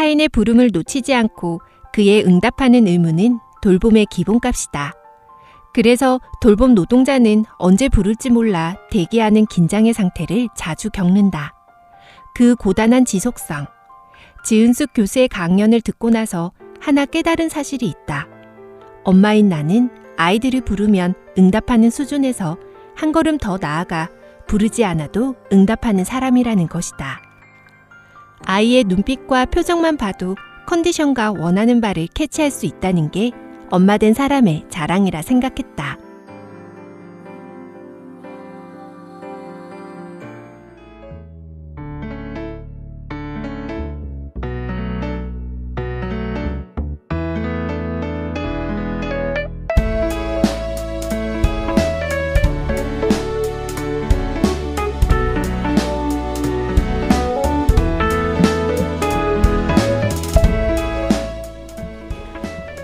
타인의 부름을 놓치지 않고 그에 응답하는 의무는 돌봄의 기본값이다. 그래서 돌봄 노동자는 언제 부를지 몰라 대기하는 긴장의 상태를 자주 겪는다. 그 고단한 지속성. 지은숙 교수의 강연을 듣고 나서 하나 깨달은 사실이 있다. 엄마인 나는 아이들을 부르면 응답하는 수준에서 한 걸음 더 나아가 부르지 않아도 응답하는 사람이라는 것이다. 아이의 눈빛과 표정만 봐도 컨디션과 원하는 바를 캐치할 수 있다는 게 엄마 된 사람의 자랑이라 생각했다.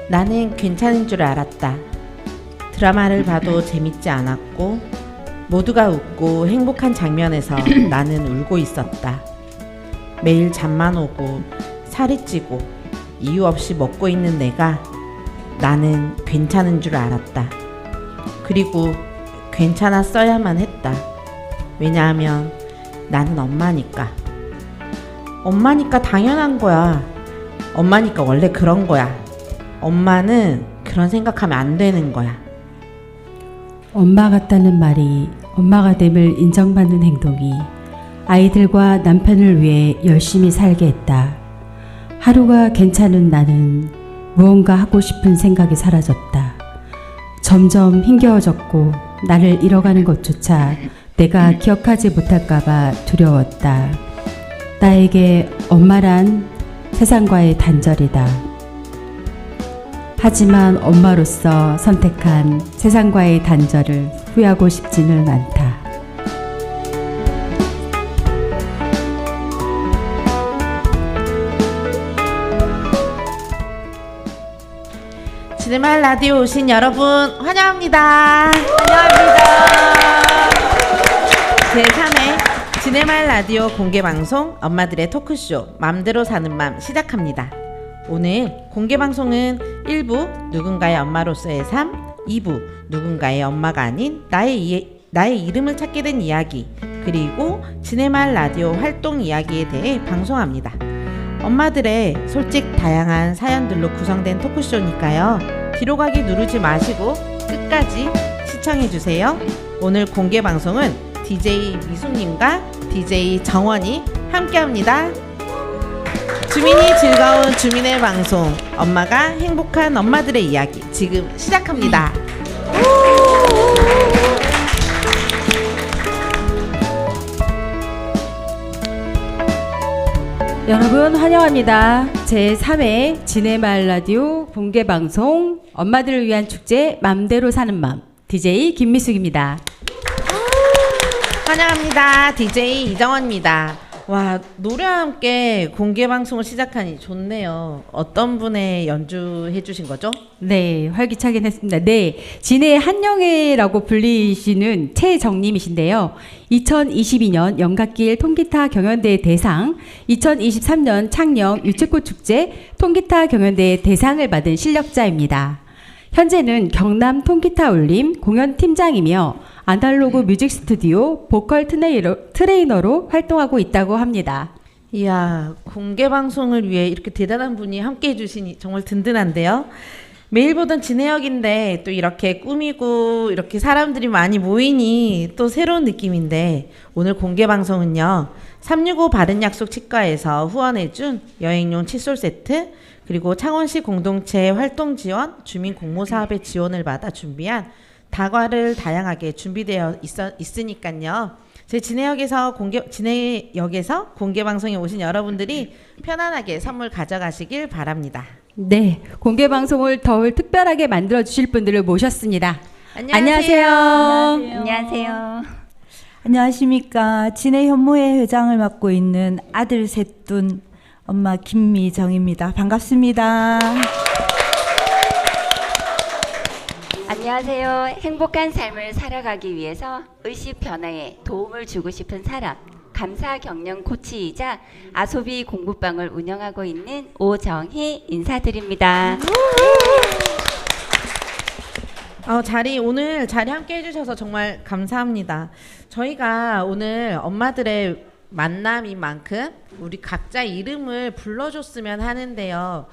나는 괜찮은 줄 알았다. 드라마를 봐도 재밌지 않았고 모두가 웃고 행복한 장면에서 나는 울고 있었다. 매일 잠만 오고 살이 찌고 이유 없이 먹고 있는 내가 나는 괜찮은 줄 알았다. 그리고 괜찮았어야만 했다. 왜냐하면 나는 엄마니까. 엄마니까 당연한 거야. 엄마니까 원래 그런 거야. 엄마는 그런 생각하면 안 되는 거야. 엄마 같다는 말이 엄마가 됨을 인정받는 행동이 아이들과 남편을 위해 열심히 살게 했다. 하루가 괜찮은 나는 무언가 하고 싶은 생각이 사라졌다. 점점 힘겨워졌고 나를 잃어가는 것조차 내가 기억하지 못할까봐 두려웠다. 나에게 엄마란 세상과의 단절이다. 하지만 엄마로서 선택한 세상과의 단절을 후회하고 싶지는 않다. 지네말 라디오 오신 여러분 환영합니다. 제3회 지네말 라디오 공개방송 엄마들의 토크쇼 맘대로 사는 맘 시작합니다. 오늘 공개방송은 1부 누군가의 엄마로서의 삶, 2부 누군가의 엄마가 아닌 나의 이름을 찾게 된 이야기, 그리고 지네말 라디오 활동 이야기에 대해 방송합니다. 엄마들의 솔직 다양한 사연들로 구성된 토크쇼니까요. 뒤로 가기 누르지 마시고 끝까지 시청해주세요. 오늘 공개방송은 DJ 미숙님과 DJ 정원이 함께합니다. 주민이 즐거운 주민의 방송 엄마가 행복한 엄마들의 이야기 지금 시작합니다. 여러분 환영합니다. 제3회 지네말 라디오 공개방송 엄마들을 위한 축제 맘대로 사는 맘 DJ 김미숙입니다. 환영합니다. DJ 이정원입니다. 와, 노래와 함께 공개방송을 시작하니 좋네요. 어떤 분의 연주해 주신 거죠? 네, 활기차긴 했습니다. 네, 진해 한영애라고 불리시는 최정님이신데요. 2022년 영갓길 통기타 경연대회 대상, 2023년 창녕 유채꽃 축제 통기타 경연대회 대상을 받은 실력자입니다. 현재는 경남 통기타 울림 공연팀장이며 아날로그 뮤직 스튜디오 보컬 트레이너로 활동하고 있다고 합니다. 이야, 공개방송을 위해 이렇게 대단한 분이 함께 해주시니 정말 든든한데요. 매일 보던 진해역인데 또 이렇게 꾸미고 이렇게 사람들이 많이 모이니 또 새로운 느낌인데, 오늘 공개방송은요 365 바른약속 치과에서 후원해준 여행용 칫솔 세트, 그리고 창원시 공동체 활동 지원 주민 공모 사업의 지원을 받아 준비한 다과를 다양하게 준비되어 있으니까요. 제 진해역에서 공개 방송에 오신 여러분들이 편안하게 선물 가져가시길 바랍니다. 네, 공개 방송을 더 특별하게 만들어 주실 분들을 모셨습니다. 안녕하세요. 안녕하세요. 안녕하십니까. 진해 현모회 회장을 맡고 있는 아들 셋둔 엄마 김미정입니다. 반갑습니다. 안녕하세요. 행복한 삶을 살아가기 위해서 의식 변화에 도움을 주고 싶은 사람 감사 경영 코치이자 아소비 공부방을 운영하고 있는 오정희 인사드립니다. 오늘 자리 함께 해주셔서 정말 감사합니다. 저희가 오늘 엄마들의 만남인 만큼 우리 각자 이름을 불러줬으면 하는데요.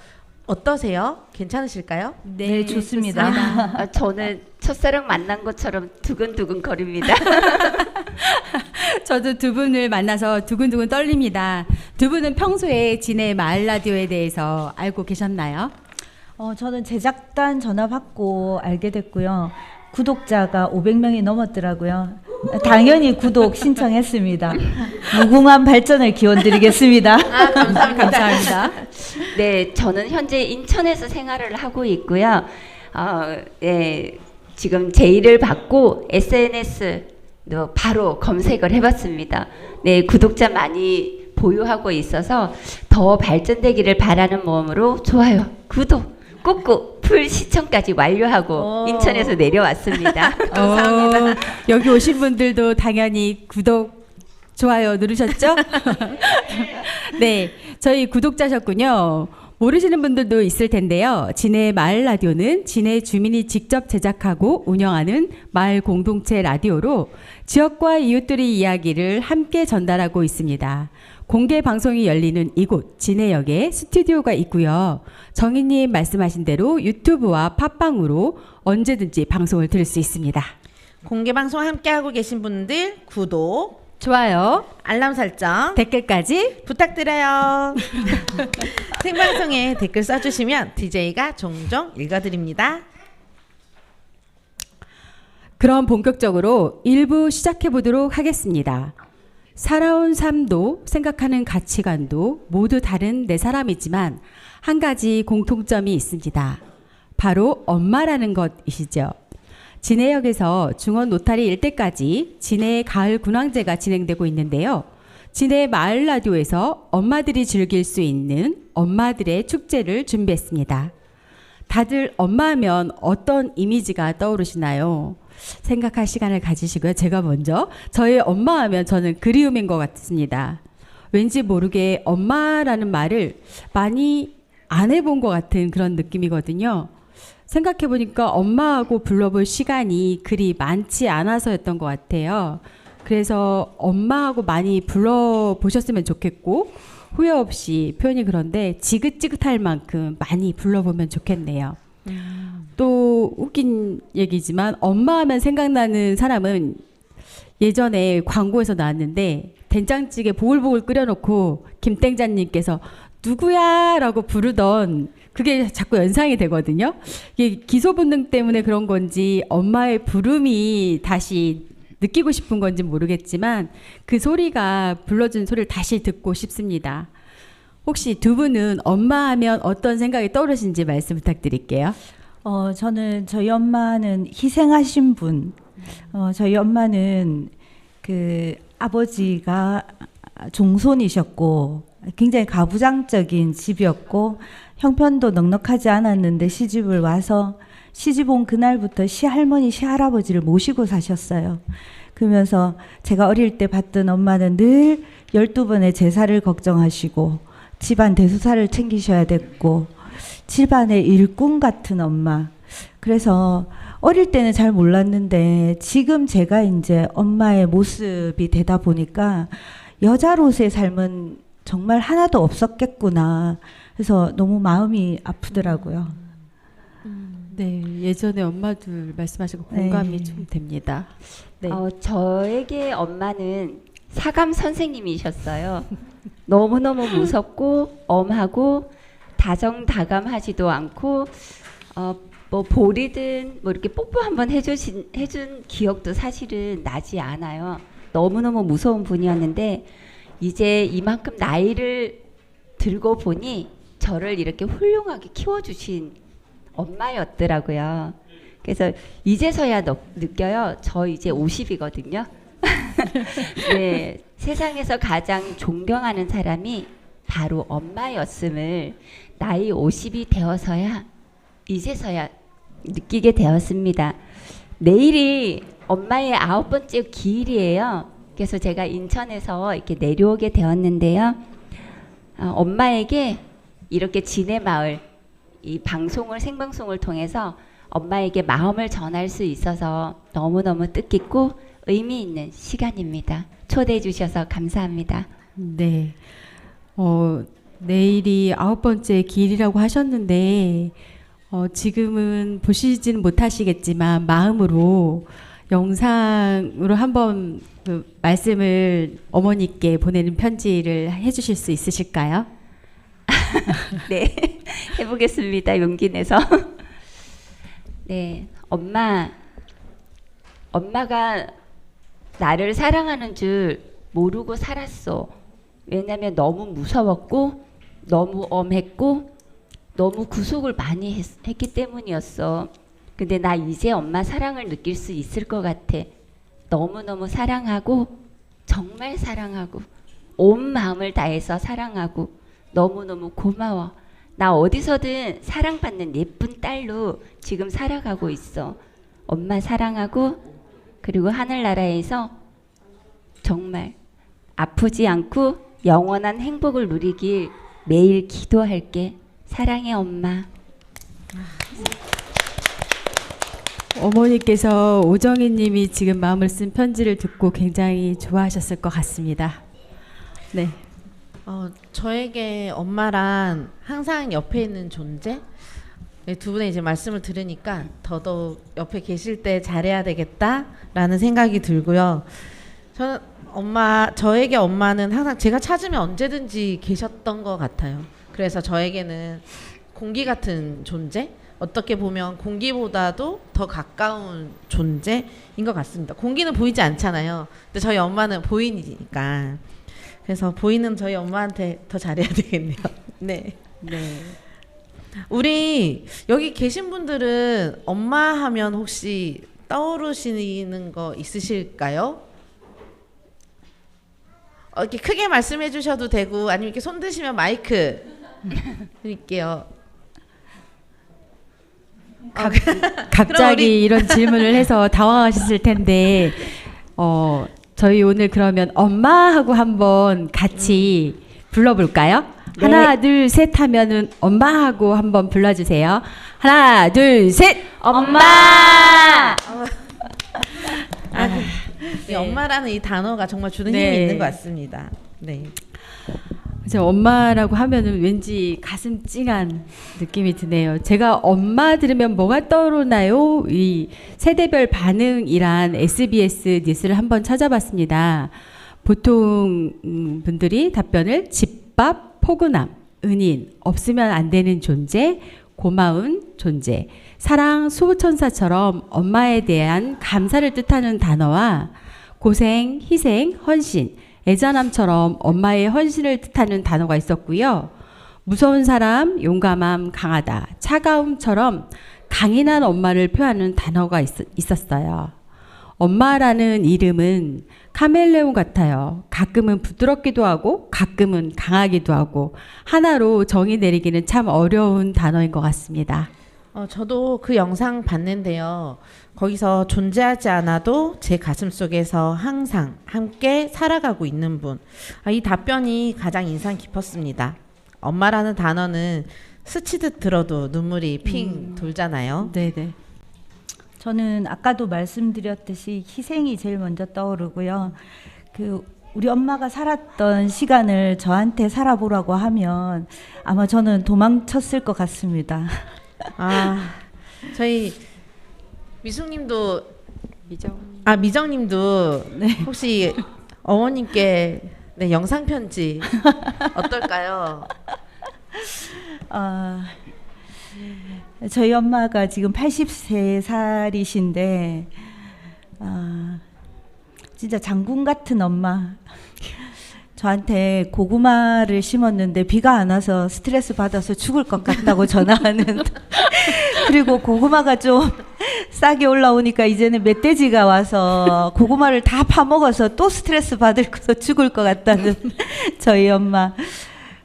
어떠세요? 괜찮으실까요? 네, 좋습니다. 저는 첫사랑 만난 것처럼 두근두근 거립니다. 저도 두 분을 만나서 두근두근 떨립니다. 두 분은 평소에 진해 마을 라디오에 대해서 알고 계셨나요? 저는 제작단 전화 받고 알게 됐고요. 구독자가 500명이 넘었더라고요. 당연히 구독 신청했습니다. 무궁한 발전을 기원드리겠습니다. 감사합니다. 네, 저는 현재 인천에서 생활을 하고 있고요. 네, 지금 제의를 받고 SNS도 바로 검색을 해봤습니다. 네, 구독자 많이 보유하고 있어서 더 발전되기를 바라는 마음으로 좋아요, 구독, 꾹꾹 풀 시청까지 완료하고 인천에서 내려왔습니다. 감사합니다. 여기 오신 분들도 당연히 구독, 좋아요 누르셨죠? 네, 저희 구독자셨군요. 모르시는 분들도 있을 텐데요. 진해 마을 라디오는 진해 주민이 직접 제작하고 운영하는 마을 공동체 라디오로 지역과 이웃들의 이야기를 함께 전달하고 있습니다. 공개 방송이 열리는 이곳 진해역에 스튜디오가 있고요. 정희님 말씀하신 대로 유튜브와 팟빵으로 언제든지 방송을 들을 수 있습니다. 공개 방송 함께하고 계신 분들 구독, 좋아요, 알람 설정, 댓글까지 부탁드려요. 생방송에 댓글 써주시면 DJ가 종종 읽어드립니다. 그럼 본격적으로 1부 시작해 보도록 하겠습니다. 살아온 삶도 생각하는 가치관도 모두 다른 네 사람이지만 한 가지 공통점이 있습니다. 바로 엄마라는 것이시죠. 진해역에서 중원 노타리 일대까지 진해 가을 군항제가 진행되고 있는데요. 진해 마을 라디오에서 엄마들이 즐길 수 있는 엄마들의 축제를 준비했습니다. 다들 엄마하면 어떤 이미지가 떠오르시나요? 생각할 시간을 가지시고요. 제가 먼저 저의 엄마하면 저는 그리움인 것 같습니다. 왠지 모르게 엄마라는 말을 많이 안 해본 것 같은 그런 느낌이거든요. 생각해보니까 엄마하고 불러볼 시간이 그리 많지 않아서였던 것 같아요. 그래서 엄마하고 많이 불러보셨으면 좋겠고 후회 없이 표현이 그런데 지긋지긋할 만큼 많이 불러보면 좋겠네요. 또 웃긴 얘기지만 엄마 하면 생각나는 사람은 예전에 광고에서 나왔는데 된장찌개 보글보글 끓여놓고 김땡자님께서 누구야? 라고 부르던 그게 자꾸 연상이 되거든요. 이게 기소본능 때문에 그런 건지 엄마의 부름이 다시 느끼고 싶은 건지 모르겠지만 그 소리가 불러준 소리를 다시 듣고 싶습니다. 혹시 두 분은 엄마 하면 어떤 생각이 떠오르신지 말씀 부탁드릴게요. 저는 저희 엄마는 희생하신 분. 저희 엄마는 그 아버지가 종손이셨고 굉장히 가부장적인 집이었고 형편도 넉넉하지 않았는데 시집을 와서 시집 온 그날부터 시할머니 시할아버지를 모시고 사셨어요. 그러면서 제가 어릴 때 봤던 엄마는 늘 12번의 제사를 걱정하시고 집안 대수사를 챙기셔야 됐고 집안의 일꾼 같은 엄마. 그래서 어릴 때는 잘 몰랐는데 지금 제가 이제 엄마의 모습이 되다 보니까 여자로서의 삶은 정말 하나도 없었겠구나. 그래서 너무 마음이 아프더라고요. 네, 예전에 엄마들 말씀하시고 공감이 네. 좀 됩니다. 네. 저에게 엄마는 사감 선생님이셨어요. 너무너무 무섭고 엄하고 다정다감하지도 않고 뭐 볼이든 뭐 이렇게 뽀뽀 한번 해준 기억도 사실은 나지 않아요. 너무너무 무서운 분이었는데 이제 이만큼 나이를 들고 보니 저를 이렇게 훌륭하게 키워주신 엄마였더라고요. 그래서 이제서야 느껴요. 저 이제 50이거든요. 네, 세상에서 가장 존경하는 사람이 바로 엄마였음을 나이 50이 되어서야 이제서야 느끼게 되었습니다. 내일이 엄마의 9번째 기일이에요. 그래서 제가 인천에서 이렇게 내려오게 되었는데요. 엄마에게 이렇게 진해 마을 이 방송을 생방송을 통해서 엄마에게 마음을 전할 수 있어서 너무너무 뜻깊고 의미 있는 시간입니다. 초대해 주셔서 감사합니다. 네. 내일이 9번째 기일이라고 하셨는데 지금은 보시지는 못하시겠지만 마음으로 영상으로 한번 그 말씀을 어머니께 보내는 편지를 해주실 수 있으실까요? 네, 해보겠습니다. 용기 내서. 네, 엄마가 나를 사랑하는 줄 모르고 살았어. 왜냐면 너무 무서웠고 너무 엄했고 너무 구속을 많이 했기 때문이었어. 근데 나 이제 엄마 사랑을 느낄 수 있을 것 같아. 너무너무 사랑하고 정말 사랑하고 온 마음을 다해서 사랑하고 너무너무 고마워. 나 어디서든 사랑받는 예쁜 딸로 지금 살아가고 있어. 엄마 사랑하고 그리고 하늘나라에서 정말 아프지 않고 영원한 행복을 누리길 매일 기도할게. 사랑해 엄마. 어머니께서 오정희 님이 지금 마음을 쓴 편지를 듣고 굉장히 좋아하셨을 것 같습니다. 네. 저에게 엄마란 항상 옆에 있는 존재. 네, 두 분의 이제 말씀을 들으니까 더더욱 옆에 계실 때 잘해야 되겠다라는 생각이 들고요. 저는 저에게 엄마는 항상 제가 찾으면 언제든지 계셨던 것 같아요. 그래서 저에게는 공기 같은 존재, 어떻게 보면 공기보다도 더 가까운 존재인 것 같습니다. 공기는 보이지 않잖아요. 근데 저희 엄마는 보이니까. 그래서 보이는 저희 엄마한테 더 잘해야 되겠네요. 네. 네. 우리 여기 계신 분들은 엄마 하면 혹시 떠오르시는 거 있으실까요? 이렇게 크게 말씀해 주셔도 되고 아니면 이렇게 손 드시면 마이크 드릴게요. 갑자기 이런 질문을 해서 당황하셨을 텐데 저희 오늘 그러면 엄마하고 한번 같이 불러볼까요? 네. 하나 둘 셋 하면은 엄마하고 한번 불러주세요. 하나 둘 셋 엄마! 이 엄마라는 이 단어가 정말 주는 네. 힘이 있는 것 같습니다. 네. 그래서 엄마라고 하면은 왠지 가슴 찡한 느낌이 드네요. 제가 엄마 들으면 뭐가 떠오르나요? 이 세대별 반응이란 SBS 뉴스를 한번 찾아봤습니다. 보통 분들이 답변을 집밥, 포근함, 은인, 없으면 안 되는 존재, 고마운 존재, 사랑, 수호천사처럼 엄마에 대한 감사를 뜻하는 단어와 고생, 희생, 헌신, 애잔함처럼 엄마의 헌신을 뜻하는 단어가 있었고요. 무서운 사람, 용감함, 강하다, 차가움처럼 강인한 엄마를 표하는 단어가 있었어요. 엄마라는 이름은 카멜레온 같아요. 가끔은 부드럽기도 하고 가끔은 강하기도 하고 하나로 정의 내리기는 참 어려운 단어인 것 같습니다. 저도 그 영상 봤는데요. 거기서 존재하지 않아도 제 가슴 속에서 항상 함께 살아가고 있는 분. 이 답변이 가장 인상 깊었습니다. 엄마라는 단어는 스치듯 들어도 눈물이 핑 돌잖아요. 네네. 저는 아까도 말씀드렸듯이 희생이 제일 먼저 떠오르고요. 우리 엄마가 살았던 시간을 저한테 살아보라고 하면 아마 저는 도망쳤을 것 같습니다. 저희 미숙님도 미정. 미정님도 혹시 어머님께 영상 편지 어떨까요? 저희 엄마가 지금 83살이신데 진짜 장군 같은 엄마. 저한테 고구마를 심었는데 비가 안 와서 스트레스 받아서 죽을 것 같다고 전화하는 그리고 고구마가 좀 싸게 올라오니까 이제는 멧돼지가 와서 고구마를 다 파먹어서 또 스트레스 받을서 죽을 것 같다는 저희 엄마.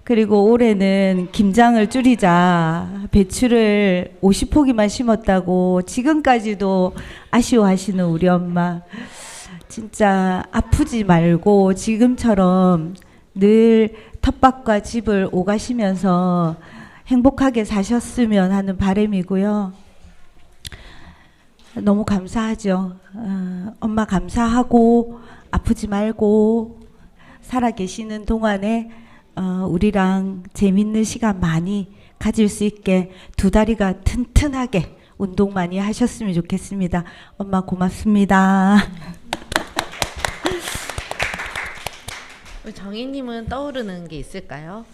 그리고 올해는 김장을 줄이자 배추를 50포기만 심었다고 지금까지도 아쉬워하시는 우리 엄마. 진짜 아프지 말고 지금처럼 늘 텃밭과 집을 오가시면서 행복하게 사셨으면 하는 바람이고요. 너무 감사하죠. 엄마 감사하고 아프지 말고 살아 계시는 동안에 우리랑 재밌는 시간 많이 가질 수 있게 두 다리가 튼튼하게 운동 많이 하셨으면 좋겠습니다. 엄마 고맙습니다. 우리 정희님은 떠오르는 게 있을까요?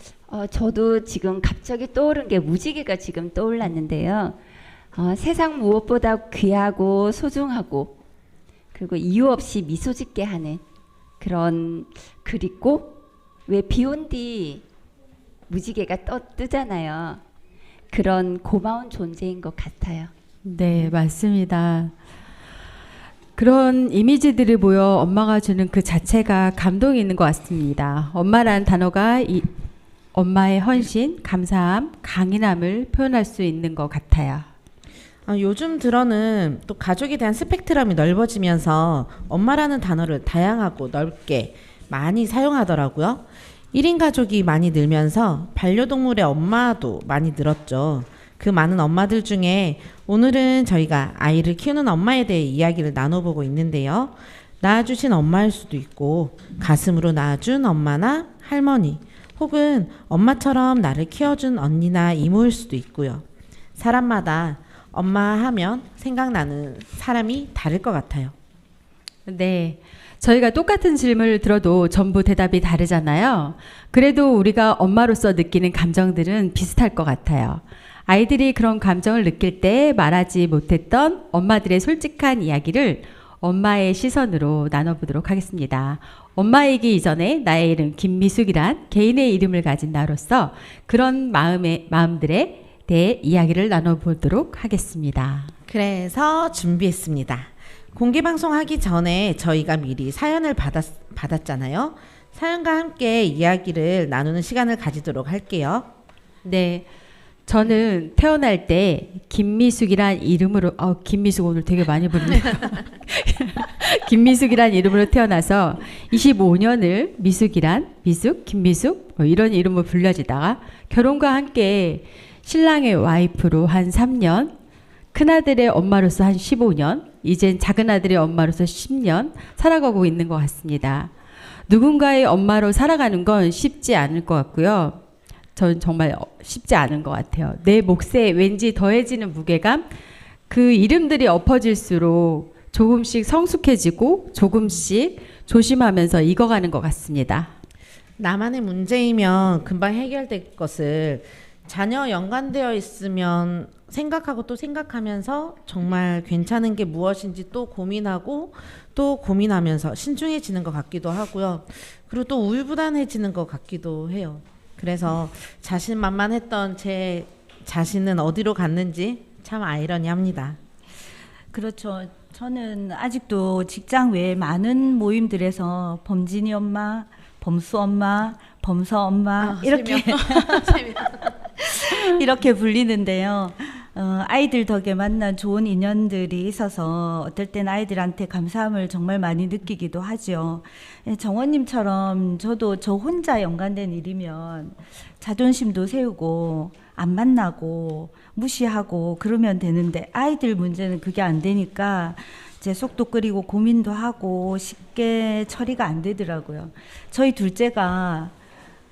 저도 지금 갑자기 떠오른 게 무지개가 지금 떠올랐는데요. 세상 무엇보다 귀하고 소중하고 그리고 이유 없이 미소 짓게 하는 그런 그립고 왜 비 온 뒤 무지개가 뜨잖아요. 그런 고마운 존재인 것 같아요. 네, 맞습니다. 그런 이미지들을 보여 엄마가 주는 그 자체가 감동이 있는 것 같습니다. 엄마라는 단어가 엄마의 헌신, 감사함, 강인함을 표현할 수 있는 것 같아요. 요즘 들어는 또 가족에 대한 스펙트럼이 넓어지면서 엄마라는 단어를 다양하고 넓게 많이 사용하더라고요. 1인 가족이 많이 늘면서 반려동물의 엄마도 많이 늘었죠. 그 많은 엄마들 중에 오늘은 저희가 아이를 키우는 엄마에 대해 이야기를 나눠보고 있는데요. 낳아주신 엄마일 수도 있고 가슴으로 낳아준 엄마나 할머니 혹은 엄마처럼 나를 키워준 언니나 이모일 수도 있고요. 사람마다 엄마 하면 생각나는 사람이 다를 것 같아요. 네. 저희가 똑같은 질문을 들어도 전부 대답이 다르잖아요. 그래도 우리가 엄마로서 느끼는 감정들은 비슷할 것 같아요. 아이들이 그런 감정을 느낄 때 말하지 못했던 엄마들의 솔직한 이야기를 엄마의 시선으로 나눠보도록 하겠습니다. 엄마이기 이전에 나의 이름 김미숙이란 개인의 이름을 가진 나로서 그런 마음들에 대해 이야기를 나눠보도록 하겠습니다. 그래서 준비했습니다. 공개방송 하기 전에 저희가 미리 사연을 받았잖아요. 사연과 함께 이야기를 나누는 시간을 가지도록 할게요. 네. 저는 태어날 때 김미숙이란 이름으로 김미숙 오늘 되게 많이 부르네요. 김미숙이란 이름으로 태어나서 25년을 미숙이란 미숙, 김미숙 이런 이름으로 불려지다가 결혼과 함께 신랑의 와이프로 한 3년, 큰아들의 엄마로서 한 15년, 이젠 작은아들의 엄마로서 10년 살아가고 있는 것 같습니다. 누군가의 엄마로 살아가는 건 쉽지 않을 것 같고요. 전 정말 쉽지 않은 것 같아요. 내 몫에 왠지 더해지는 무게감, 그 이름들이 엎어질수록 조금씩 성숙해지고 조금씩 조심하면서 익어가는 것 같습니다. 나만의 문제이면 금방 해결될 것을 자녀 연관되어 있으면 생각하고 또 생각하면서 정말 괜찮은 게 무엇인지 또 고민하고 또 고민하면서 신중해지는 것 같기도 하고요. 그리고 또 우유부단해지는 것 같기도 해요. 그래서 자신만만했던 제 자신은 어디로 갔는지 참 아이러니합니다. 그렇죠. 저는 아직도 직장 외에 많은 모임들에서 범진이 엄마, 범수 엄마, 범서 엄마 이렇게 이렇게 불리는데요. 아이들 덕에 만난 좋은 인연들이 있어서 어떨 땐 아이들한테 감사함을 정말 많이 느끼기도 하죠. 정원님처럼 저도 저 혼자 연관된 일이면 자존심도 세우고 안 만나고 무시하고 그러면 되는데 아이들 문제는 그게 안 되니까 제 속도 끓이고 고민도 하고 쉽게 처리가 안 되더라고요. 저희 둘째가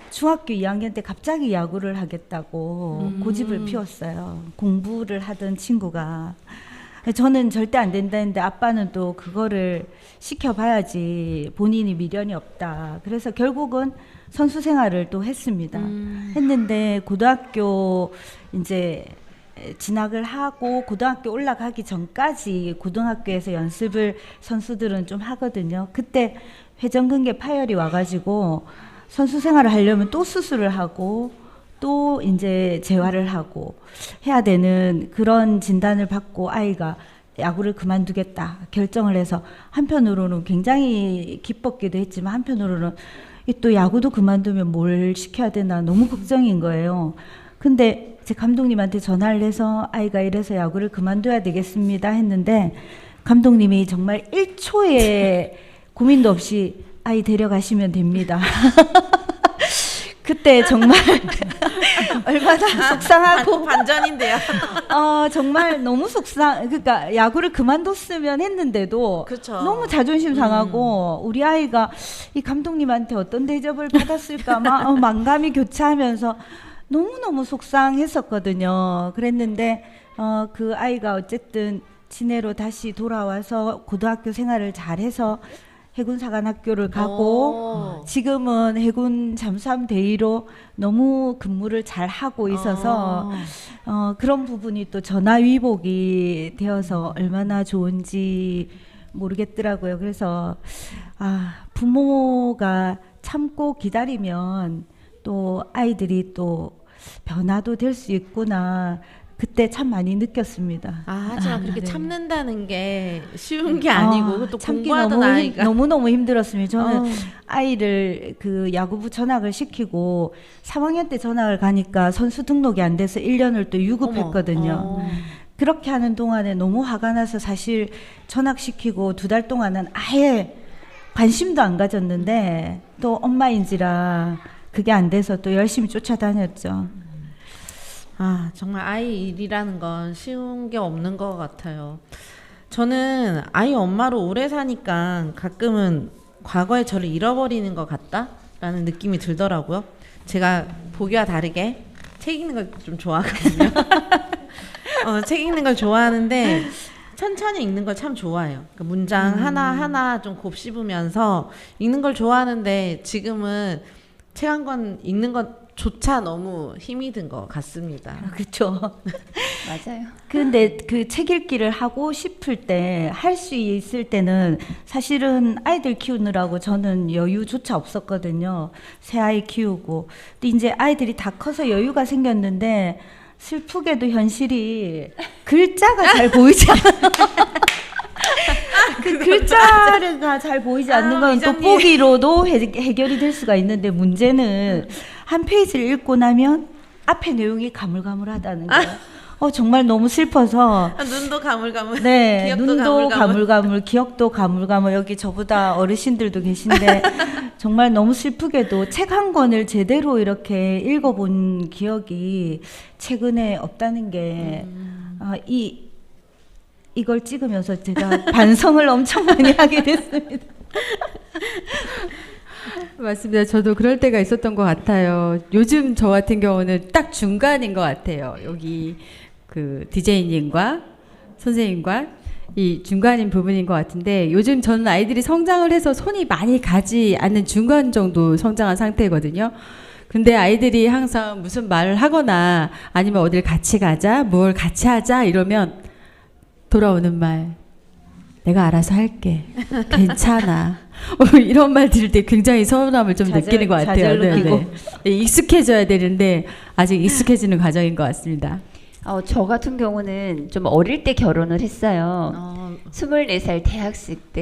중학교 2학년 때 갑자기 야구를 하겠다고 고집을 피웠어요. 공부를 하던 친구가. 저는 절대 안 된다 했는데 아빠는 또 그거를 시켜봐야지 본인이 미련이 없다. 그래서 결국은 선수 생활을 또 했습니다. 했는데 고등학교 이제 진학을 하고 고등학교 올라가기 전까지 고등학교에서 연습을 선수들은 좀 하거든요. 그때 회전근개 파열이 와가지고 선수 생활을 하려면 또 수술을 하고 또 이제 재활을 하고 해야 되는 그런 진단을 받고 아이가 야구를 그만두겠다 결정을 해서 한편으로는 굉장히 기뻤기도 했지만 한편으로는 또 야구도 그만두면 뭘 시켜야 되나 너무 걱정인 거예요. 근데 제 감독님한테 전화를 해서 아이가 이래서 야구를 그만둬야 되겠습니다 했는데 감독님이 정말 1초의 고민도 없이 아이 데려가시면 됩니다. 그때 정말 얼마나 속상하고 반전인데요. 정말 너무 그러니까 야구를 그만뒀으면 했는데도 그쵸. 너무 자존심 상하고 우리 아이가 이 감독님한테 어떤 대접을 받았을까 막 만감이 교차하면서 너무너무 속상했었거든요. 그랬는데 그 아이가 어쨌든 진해로 다시 돌아와서 고등학교 생활을 잘해서 해군사관학교를 가고 지금은 해군 잠수함 대위로 너무 근무를 잘 하고 있어서 그런 부분이 또 전화위복이 되어서 얼마나 좋은지 모르겠더라고요. 그래서 부모가 참고 기다리면 또 아이들이 또 변화도 될 수 있구나. 그때 참 많이 느꼈습니다. 하지만 그렇게 네. 참는다는 게 쉬운 게 아니고 또 참기 공부하던 아이가 너무너무 힘들었습니다. 저는 아이를 그 야구부 전학을 시키고 3학년 때 전학을 가니까 선수 등록이 안 돼서 1년을 또 유급했거든요. 그렇게 하는 동안에 너무 화가 나서 사실 전학시키고 2달 동안은 아예 관심도 안 가졌는데 또 엄마인지라 그게 안 돼서 또 열심히 쫓아다녔죠. 정말 아이 일이라는 건 쉬운 게 없는 것 같아요. 저는 아이 엄마로 오래 사니까 가끔은 과거의 저를 잃어버리는 것 같다라는 느낌이 들더라고요. 제가 보기와 다르게 책 읽는 걸 좀 좋아하거든요. 책 읽는 걸 좋아하는데 천천히 읽는 걸 참 좋아해요. 그러니까 문장 하나하나 좀 곱씹으면서 읽는 걸 좋아하는데 지금은 책 한 권 읽는 것조차 너무 힘이 든 것 같습니다. 그렇죠. 맞아요. 근데 그 책 읽기를 하고 싶을 때 할 수 있을 때는 사실은 아이들 키우느라고 저는 여유조차 없었거든요. 새 아이 키우고. 근데 이제 아이들이 다 커서 여유가 생겼는데 슬프게도 현실이 글자가 잘 보이지 않아요. 그 글자가 잘 보이지 않는 건 또 보기로도 해결이 될 수가 있는데 문제는 한 페이지를 읽고 나면 앞에 내용이 가물가물하다는 거예요. 정말 너무 슬퍼서 눈도 가물가물, 네, 기억도 눈도 가물가물. 가물가물, 기억도 가물가물. 여기 저보다 어르신들도 계신데 정말 너무 슬프게도 책 한 권을 제대로 이렇게 읽어본 기억이 최근에 없다는 게 이걸 찍으면서 제가 반성을 엄청 많이 하게 됐습니다. 맞습니다. 저도 그럴 때가 있었던 것 같아요. 요즘 저 같은 경우는 딱 중간인 것 같아요. 여기 그 DJ님과 선생님과 이 중간인 부분인 것 같은데 요즘 저는 아이들이 성장을 해서 손이 많이 가지 않는 중간 정도 성장한 상태거든요. 근데 아이들이 항상 무슨 말을 하거나 아니면 어딜 같이 가자, 뭘 같이 하자 이러면 돌아오는 말 내가 알아서 할게. 괜찮아. 이런 말 들을 때 굉장히 서운함을 좀 느끼는 것 같아요. 좌절 느끼고. 익숙해져야 되는데 아직 익숙해지는 과정인 것 같습니다. 저 같은 경우는 좀 어릴 때 결혼을 했어요. 24살 대학생 때.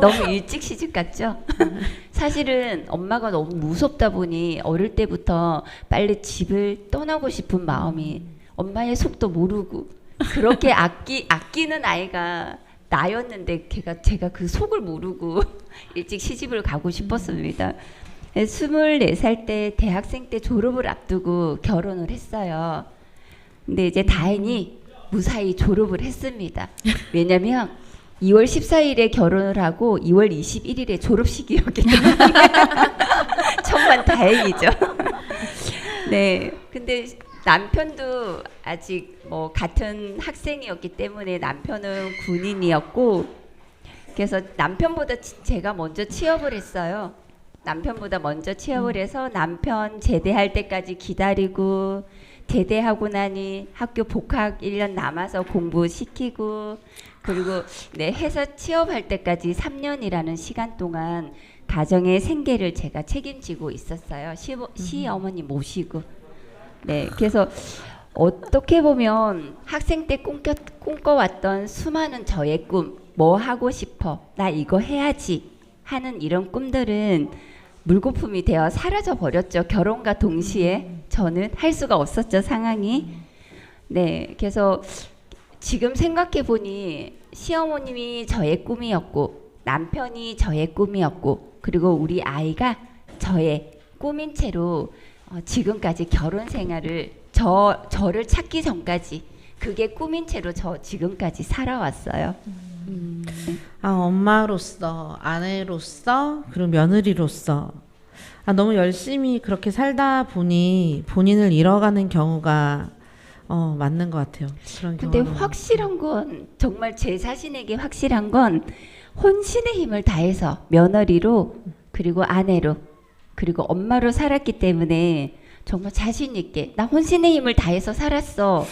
너무 일찍 시집 갔죠. 사실은 엄마가 너무 무섭다 보니 어릴 때부터 빨리 집을 떠나고 싶은 마음이 엄마의 속도 모르고 그렇게 아끼는 아이가 나였는데 제가 그 속을 모르고 일찍 시집을 가고 싶었습니다. 24살 때 대학생 때 졸업을 앞두고 결혼을 했어요. 근데 이제 다행히 무사히 졸업을 했습니다. 왜냐면 2월 14일에 결혼을 하고 2월 21일에 졸업식이었기 때문에 정말 다행이죠. 네, 근데 남편도 아직 뭐 같은 학생이었기 때문에 남편은 군인이었고 그래서 남편보다 제가 먼저 취업을 했어요. 남편보다 먼저 취업을 해서 남편 제대할 때까지 기다리고 제대하고 나니 학교 복학 1년 남아서 공부시키고 그리고 네, 회사 취업할 때까지 3년이라는 시간 동안 가정의 생계를 제가 책임지고 있었어요. 시어머니 모시고. 네, 그래서 어떻게 보면 학생 때 꿈꿔왔던 수많은 저의 꿈, 뭐 하고 싶어, 나 이거 해야지 하는 이런 꿈들은 물거품이 되어 사라져 버렸죠. 결혼과 동시에 저는 할 수가 없었죠, 상황이. 네, 그래서 지금 생각해 보니 시어머님이 저의 꿈이었고 남편이 저의 꿈이었고 그리고 우리 아이가 저의 꿈인 채로 지금까지 결혼 생활을 저를 찾기 전까지 그게 꿈인 채로 저 지금까지 살아왔어요. 아, 엄마로서, 아내로서, 그리고 며느리로서 너무 열심히 그렇게 살다 보니 본인을 잃어가는 경우가 맞는 것 같아요. 그런 근데 경우는. 확실한 건 정말 제 자신에게 확실한 건 혼신의 힘을 다해서 며느리로 그리고 아내로 그리고 엄마로 살았기 때문에 정말 자신 있게 나 혼신의 힘을 다해서 살았어.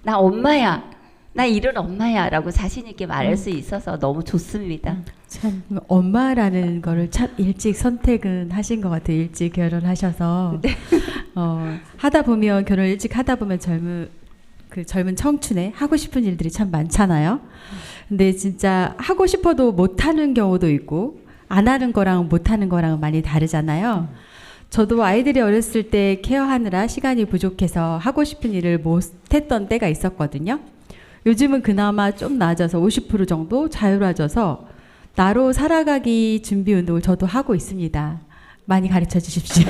나 엄마야. 나 이런 엄마야라고 자신 있게 말할 수 있어서 너무 좋습니다. 참 엄마라는 거를 참 일찍 선택은 하신 것 같아요. 일찍 결혼하셔서 하다 보면 결혼 일찍 하다 보면 젊은 청춘에 하고 싶은 일들이 참 많잖아요. 근데 진짜 하고 싶어도 못 하는 경우도 있고 안 하는 거랑 못 하는 거랑 많이 다르잖아요. 저도 아이들이 어렸을 때 케어하느라 시간이 부족해서 하고 싶은 일을 못 했던 때가 있었거든요. 요즘은 그나마 좀 나아져서 50% 정도 자유로워져서 나로 살아가기 준비 운동을 저도 하고 있습니다. 많이 가르쳐 주십시오.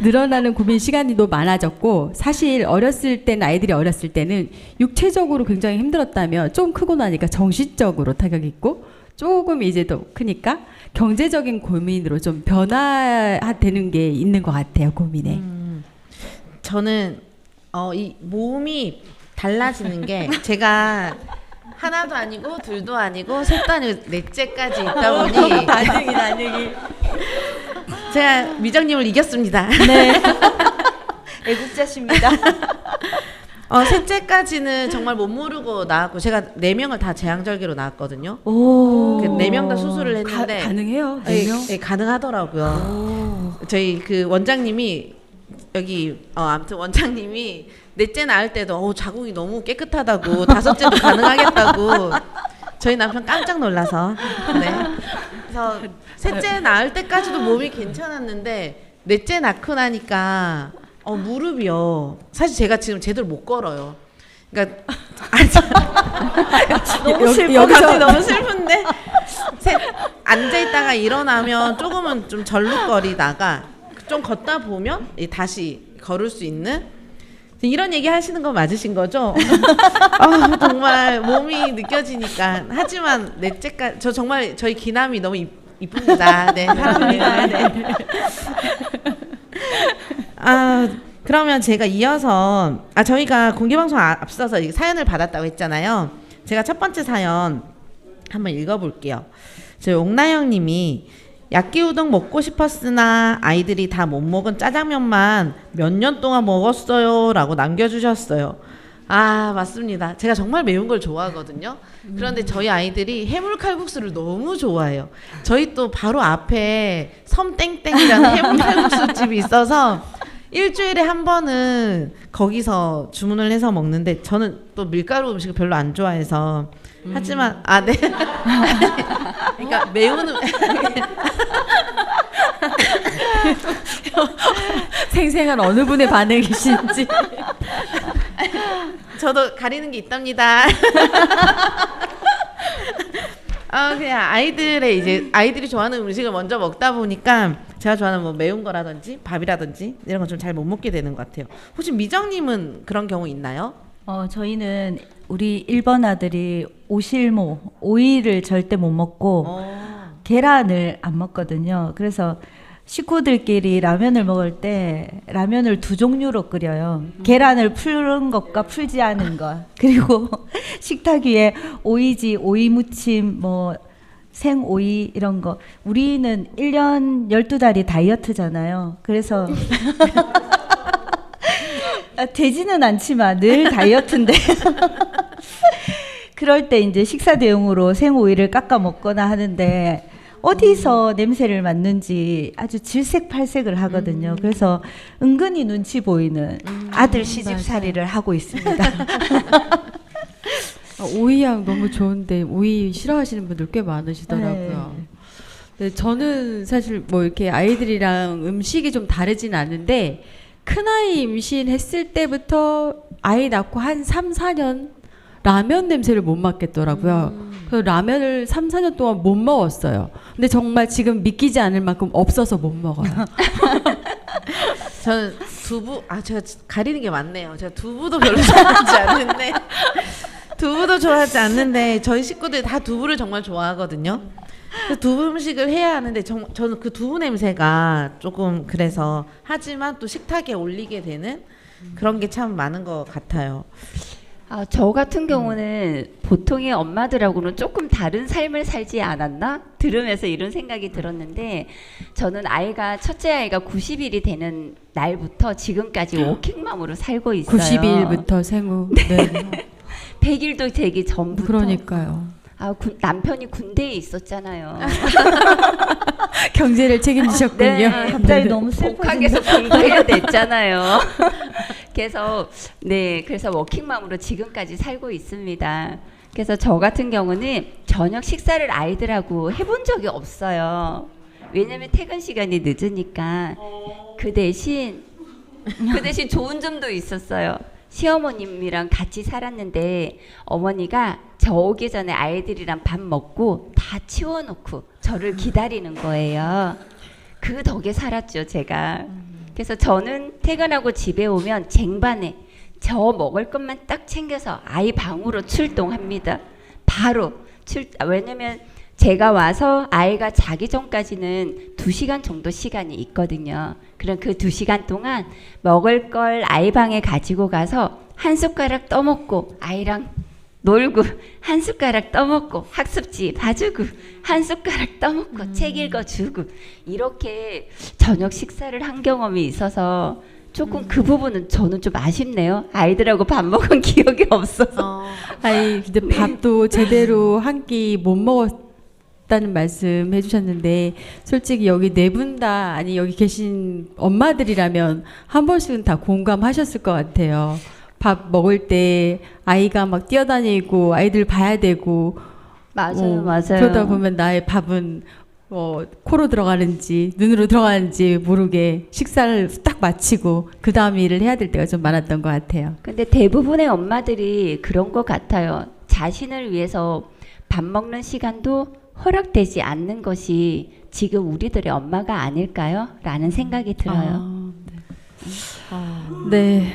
늘어나는 고민 시간이 또 많아졌고 사실 아이들이 어렸을 때는 육체적으로 굉장히 힘들었다면 좀 크고 나니까 정신적으로 타격이 있고 조금 이제 더 크니까 경제적인 고민으로 좀 변화되는 게 있는 것 같아요. 고민에. 저는 이 몸이 달라지는 게 제가 하나도 아니고 둘도 아니고 셋도 아니고 넷째까지 있다 보니 나중이. 제가 미정님을 이겼습니다. 네. 애국자십니다. 셋째까지는 정말 못 모르고 낳았고 제가 4명을 다 제왕절개로 낳았거든요. 오. 4명 다 수술을 했는데 가능해요? 네, 4명? 네, 가능하더라고요. 저희 그 원장님이 여기 아무튼 원장님이 넷째 낳을 때도 자궁이 너무 깨끗하다고 5째도 가능하겠다고 저희 남편 깜짝 놀라서 네. 그래서 셋째 낳을 때까지도 몸이 괜찮았는데 넷째 낳고 나니까 무릎이요. 사실 제가 지금 제대로 못 걸어요. 그러니까 너무 슬퍼. 갑자기 너무 슬픈데 앉아 있다가 일어나면 조금은 좀 절룩거리다가 좀 걷다 보면 다시 걸을 수 있는 이런 얘기 하시는 거 맞으신 거죠? 정말 몸이 느껴지니까. 하지만 넷째까지 저 정말 저희 기남이 너무 이쁩니다. 네, 사랑합니다. 네. 그러면 제가 이어서 저희가 공개방송 앞서서 사연을 받았다고 했잖아요. 제가 첫 번째 사연 한번 읽어볼게요. 저희 옥나영님이 야끼우동 먹고 싶었으나 아이들이 다 못 먹은 짜장면만 몇 년 동안 먹었어요 라고 남겨주셨어요. 맞습니다. 제가 정말 매운 걸 좋아하거든요. 그런데 저희 아이들이 해물칼국수를 너무 좋아해요. 저희 또 바로 앞에 섬땡땡이라는 해물칼국수 집이 있어서 일주일에 한 번은 거기서 주문을 해서 먹는데 저는 또 밀가루 음식을 별로 안 좋아해서 하지만 네. 그러니까 매운 생생한 어느 분의 반응이신지. 저도 가리는 게 있답니다. 그냥 아이들이 좋아하는 음식을 먼저 먹다 보니까 제가 좋아하는 뭐 매운 거라든지 밥이라든지 이런 건 좀 잘 못 먹게 되는 것 같아요. 혹시 미정님은 그런 경우 있나요? 저희는 우리 1번 아들이 오실모, 오이를 절대 못 먹고 계란을 안 먹거든요. 그래서 식구들끼리 라면을 먹을 때 라면을 2종류로 끓여요. 계란을 푸른 것과 풀지 않은 것. 그리고 식탁 위에 오이지, 오이 무침, 생오이 이런 거. 우리는 1년 12달이 다이어트잖아요. 그래서 되지는 않지만 늘 다이어트인데 그럴 때 이제 식사 대용으로 생오이를 깎아 먹거나 하는데 어디서 냄새를 맡는지 아주 질색팔색을 하거든요. 그래서 은근히 눈치 보이는 아들 시집살이를 하고 있습니다. 오이향 너무 좋은데 오이 싫어하시는 분들 꽤 많으시더라고요. 네, 저는 사실 이렇게 아이들이랑 음식이 좀 다르진 않은데 큰아이 임신했을 때부터 아이 낳고 한 3, 4년 라면 냄새를 못 맡겠더라고요. 그 라면을 3, 4년 동안 못 먹었어요. 근데 정말 지금 믿기지 않을 만큼 없어서 못 먹어요. 저는 두부 제가 가리는 게 많네요. 제가 두부도 별로 좋아하지 않는데 두부도 좋아하지 않는데 저희 식구들 다 두부를 정말 좋아하거든요. 그래서 두부 음식을 해야 하는데 저는 그 두부 냄새가 조금 그래서 하지만 또 식탁에 올리게 되는 그런 게 참 많은 것 같아요. 저 같은 경우는 보통의 엄마들하고는 조금 다른 삶을 살지 않았나? 들으면서 이런 생각이 들었는데 저는 첫째 아이가 90일이 되는 날부터 지금까지 워킹맘으로 살고 있어요. 90일부터 생후. 네. 100일도 되기 전부터. 그러니까요. 남편이 군대에 있었잖아요. 경제를 책임지셨군요. 네. 갑자기 너무 복학해서 공부해야 됐잖아요. 그래서 워킹맘으로 지금까지 살고 있습니다. 그래서 저 같은 경우는 저녁 식사를 아이들하고 해본 적이 없어요. 왜냐면 퇴근 시간이 늦으니까. 그 대신 좋은 점도 있었어요. 시어머님이랑 같이 살았는데 어머니가 저 오기 전에 아이들이랑 밥 먹고 다 치워놓고 저를 기다리는 거예요. 그 덕에 살았죠, 제가. 그래서 저는 퇴근하고 집에 오면 쟁반에 저 먹을 것만 딱 챙겨서 아이 방으로 출동합니다. 바로 왜냐면 제가 와서 아이가 자기 전까지는 2시간 정도 시간이 있거든요. 그럼 그 2시간 동안 먹을 걸 아이 방에 가지고 가서 한 숟가락 떠먹고 아이랑 놀고 한 숟가락 떠먹고 학습지 봐주고 한 숟가락 떠먹고 책 읽어주고 이렇게 저녁 식사를 한 경험이 있어서 조금 그 부분은 저는 좀 아쉽네요. 아이들하고 밥 먹은 기억이 없어서. 근데 밥도 제대로 한 끼 못 먹었다는 말씀 해주셨는데 솔직히 여기 네 분 다 아니 여기 계신 엄마들이라면 한 번씩은 다 공감하셨을 것 같아요. 밥 먹을 때 아이가 막 뛰어다니고 아이들 봐야 되고 맞아요. 그러다 보면 나의 밥은 코로 들어가는지 눈으로 들어가는지 모르게 식사를 딱 마치고 그 다음 일을 해야 될 때가 좀 많았던 것 같아요. 근데 대부분의 엄마들이 그런 것 같아요. 자신을 위해서 밥 먹는 시간도 허락되지 않는 것이 지금 우리들의 엄마가 아닐까요? 라는 생각이 들어요. 네.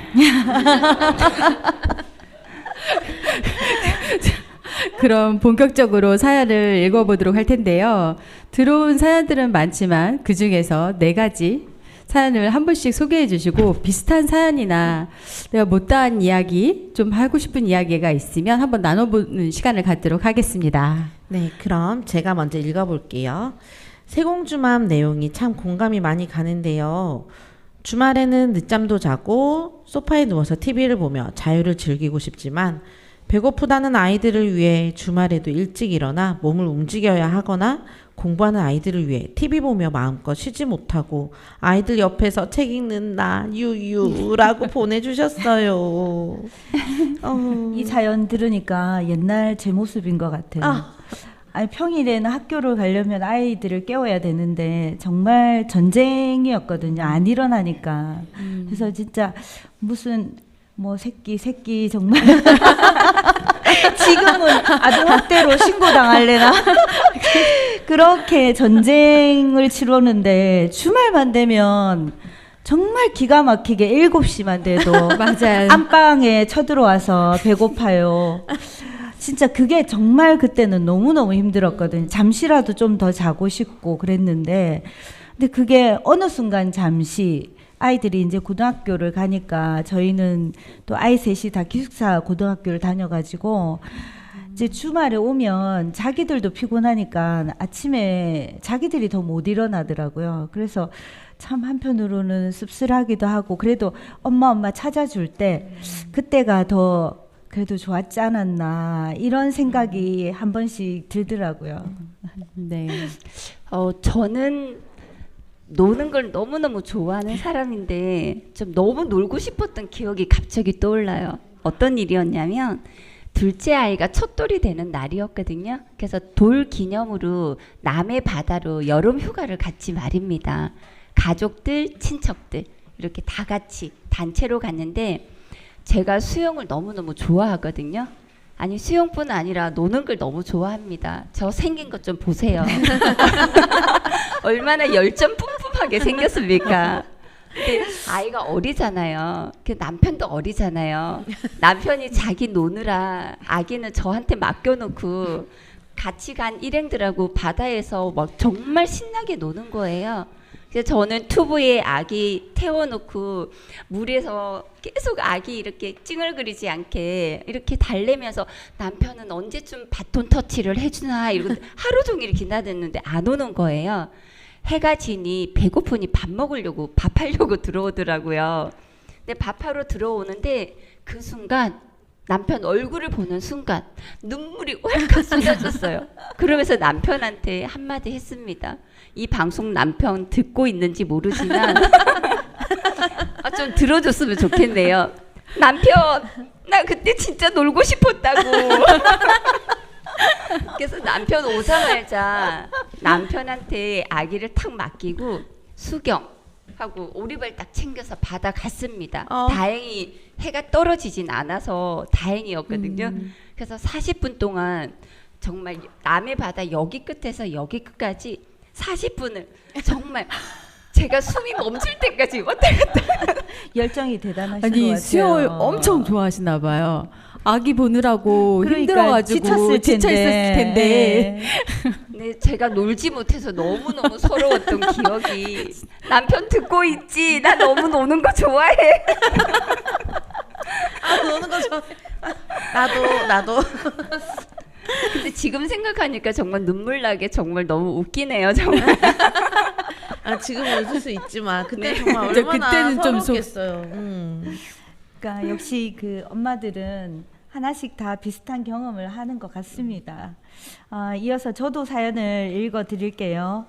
그럼 본격적으로 사연을 읽어보도록 할 텐데요. 들어온 사연들은 많지만 그 중에서 4가지 사연을 한 분씩 소개해 주시고 비슷한 사연이나 내가 못다한 이야기, 좀 하고 싶은 이야기가 있으면 한번 나눠보는 시간을 갖도록 하겠습니다. 네, 그럼 제가 먼저 읽어볼게요. 세공주맘 내용이 참 공감이 많이 가는데요. 주말에는 늦잠도 자고 소파에 누워서 TV를 보며 자유를 즐기고 싶지만 배고프다는 아이들을 위해 주말에도 일찍 일어나 몸을 움직여야 하거나 공부하는 아이들을 위해 TV 보며 마음껏 쉬지 못하고 아이들 옆에서 책 읽는 나 유유라고 보내주셨어요. 이 사연 들으니까 옛날 제 모습인 것 같아요. 아니, 평일에는 학교를 가려면 아이들을 깨워야 되는데 정말 전쟁이었거든요. 안 일어나니까. 그래서 진짜 무슨 새끼 정말 지금은 아동학대로 신고당할래나 그렇게 전쟁을 치르는데 주말만 되면 정말 기가 막히게 7시만 돼도 맞아요. 안방에 쳐들어와서 배고파요. 진짜 그게 정말 그때는 너무너무 힘들었거든요. 잠시라도 좀 더 자고 싶고 그랬는데 근데 그게 어느 순간 잠시 아이들이 이제 고등학교를 가니까 저희는 또 아이 셋이 다 기숙사 고등학교를 다녀가지고 이제 주말에 오면 자기들도 피곤하니까 아침에 자기들이 더 못 일어나더라고요. 그래서 참 한편으로는 씁쓸하기도 하고 그래도 엄마 찾아줄 때 그때가 더 그래도 좋았지 않았나 이런 생각이 한 번씩 들더라고요. 네. 저는 노는 걸 너무너무 좋아하는 사람인데 좀 너무 놀고 싶었던 기억이 갑자기 떠올라요. 어떤 일이었냐면 둘째 아이가 첫돌이 되는 날이었거든요. 그래서 돌 기념으로 남해 바다로 여름 휴가를 갔지 말입니다. 가족들, 친척들 이렇게 다 같이 단체로 갔는데 제가 수영을 너무너무 좋아하거든요. 아니 수영뿐 아니라 노는 걸 너무 좋아합니다. 저 생긴 것 좀 보세요. 얼마나 열정 뿜뿜하게 생겼습니까? 근데 아이가 어리잖아요. 그 남편도 어리잖아요. 남편이 자기 노느라 아기는 저한테 맡겨놓고 같이 간 일행들하고 바다에서 막 정말 신나게 노는 거예요. 그래서 저는 튜브에 아기 태워놓고 물에서 계속 아기 이렇게 찡얼거리지 않게 이렇게 달래면서 남편은 언제쯤 바톤 터치를 해주나 이러고 하루 종일 기다렸는데 안 오는 거예요. 해가 지니 배고프니 밥 먹으려고 밥하려고 들어오더라고요. 근데 밥하러 들어오는데 그 순간 남편 얼굴을 보는 순간 눈물이 왈칵 쏟아졌어요. 그러면서 남편한테 한마디 했습니다. 이 방송 남편 듣고 있는지 모르지만 좀 들어줬으면 좋겠네요. 남편, 나 그때 진짜 놀고 싶었다고. 그래서 남편 오자마자 남편한테 아기를 탁 맡기고 수경하고 오리발 딱 챙겨서 바다 갔습니다. 다행히 해가 떨어지진 않아서 다행이었거든요. 그래서 40분 동안 정말 남해 바다 여기 끝에서 여기 끝까지 40분을 정말 제가 숨이 멈출 때까지 왔다 갔다. 열정이 대단하신 것 아니 같아요. 수영을 엄청 좋아하시나 봐요. 아기 보느라고 그러니까 힘들어가지고 지쳐 있었을 텐데. 네, 제가 놀지 못해서 너무너무 서러웠던 기억이. 남편 듣고 있지? 나 너무 노는 거 좋아해. 노는 거 좋아해. 나도. 근데 지금 생각하니까 정말 눈물 나게 정말 너무 웃기네요, 정말. 지금 웃을 수 있지만 그때 네. 정말 근데 얼마나 그때는 좀 서럽겠어요. 그러니까 역시 그 엄마들은 하나씩 다 비슷한 경험을 하는 것 같습니다. 이어서 저도 사연을 읽어 드릴게요.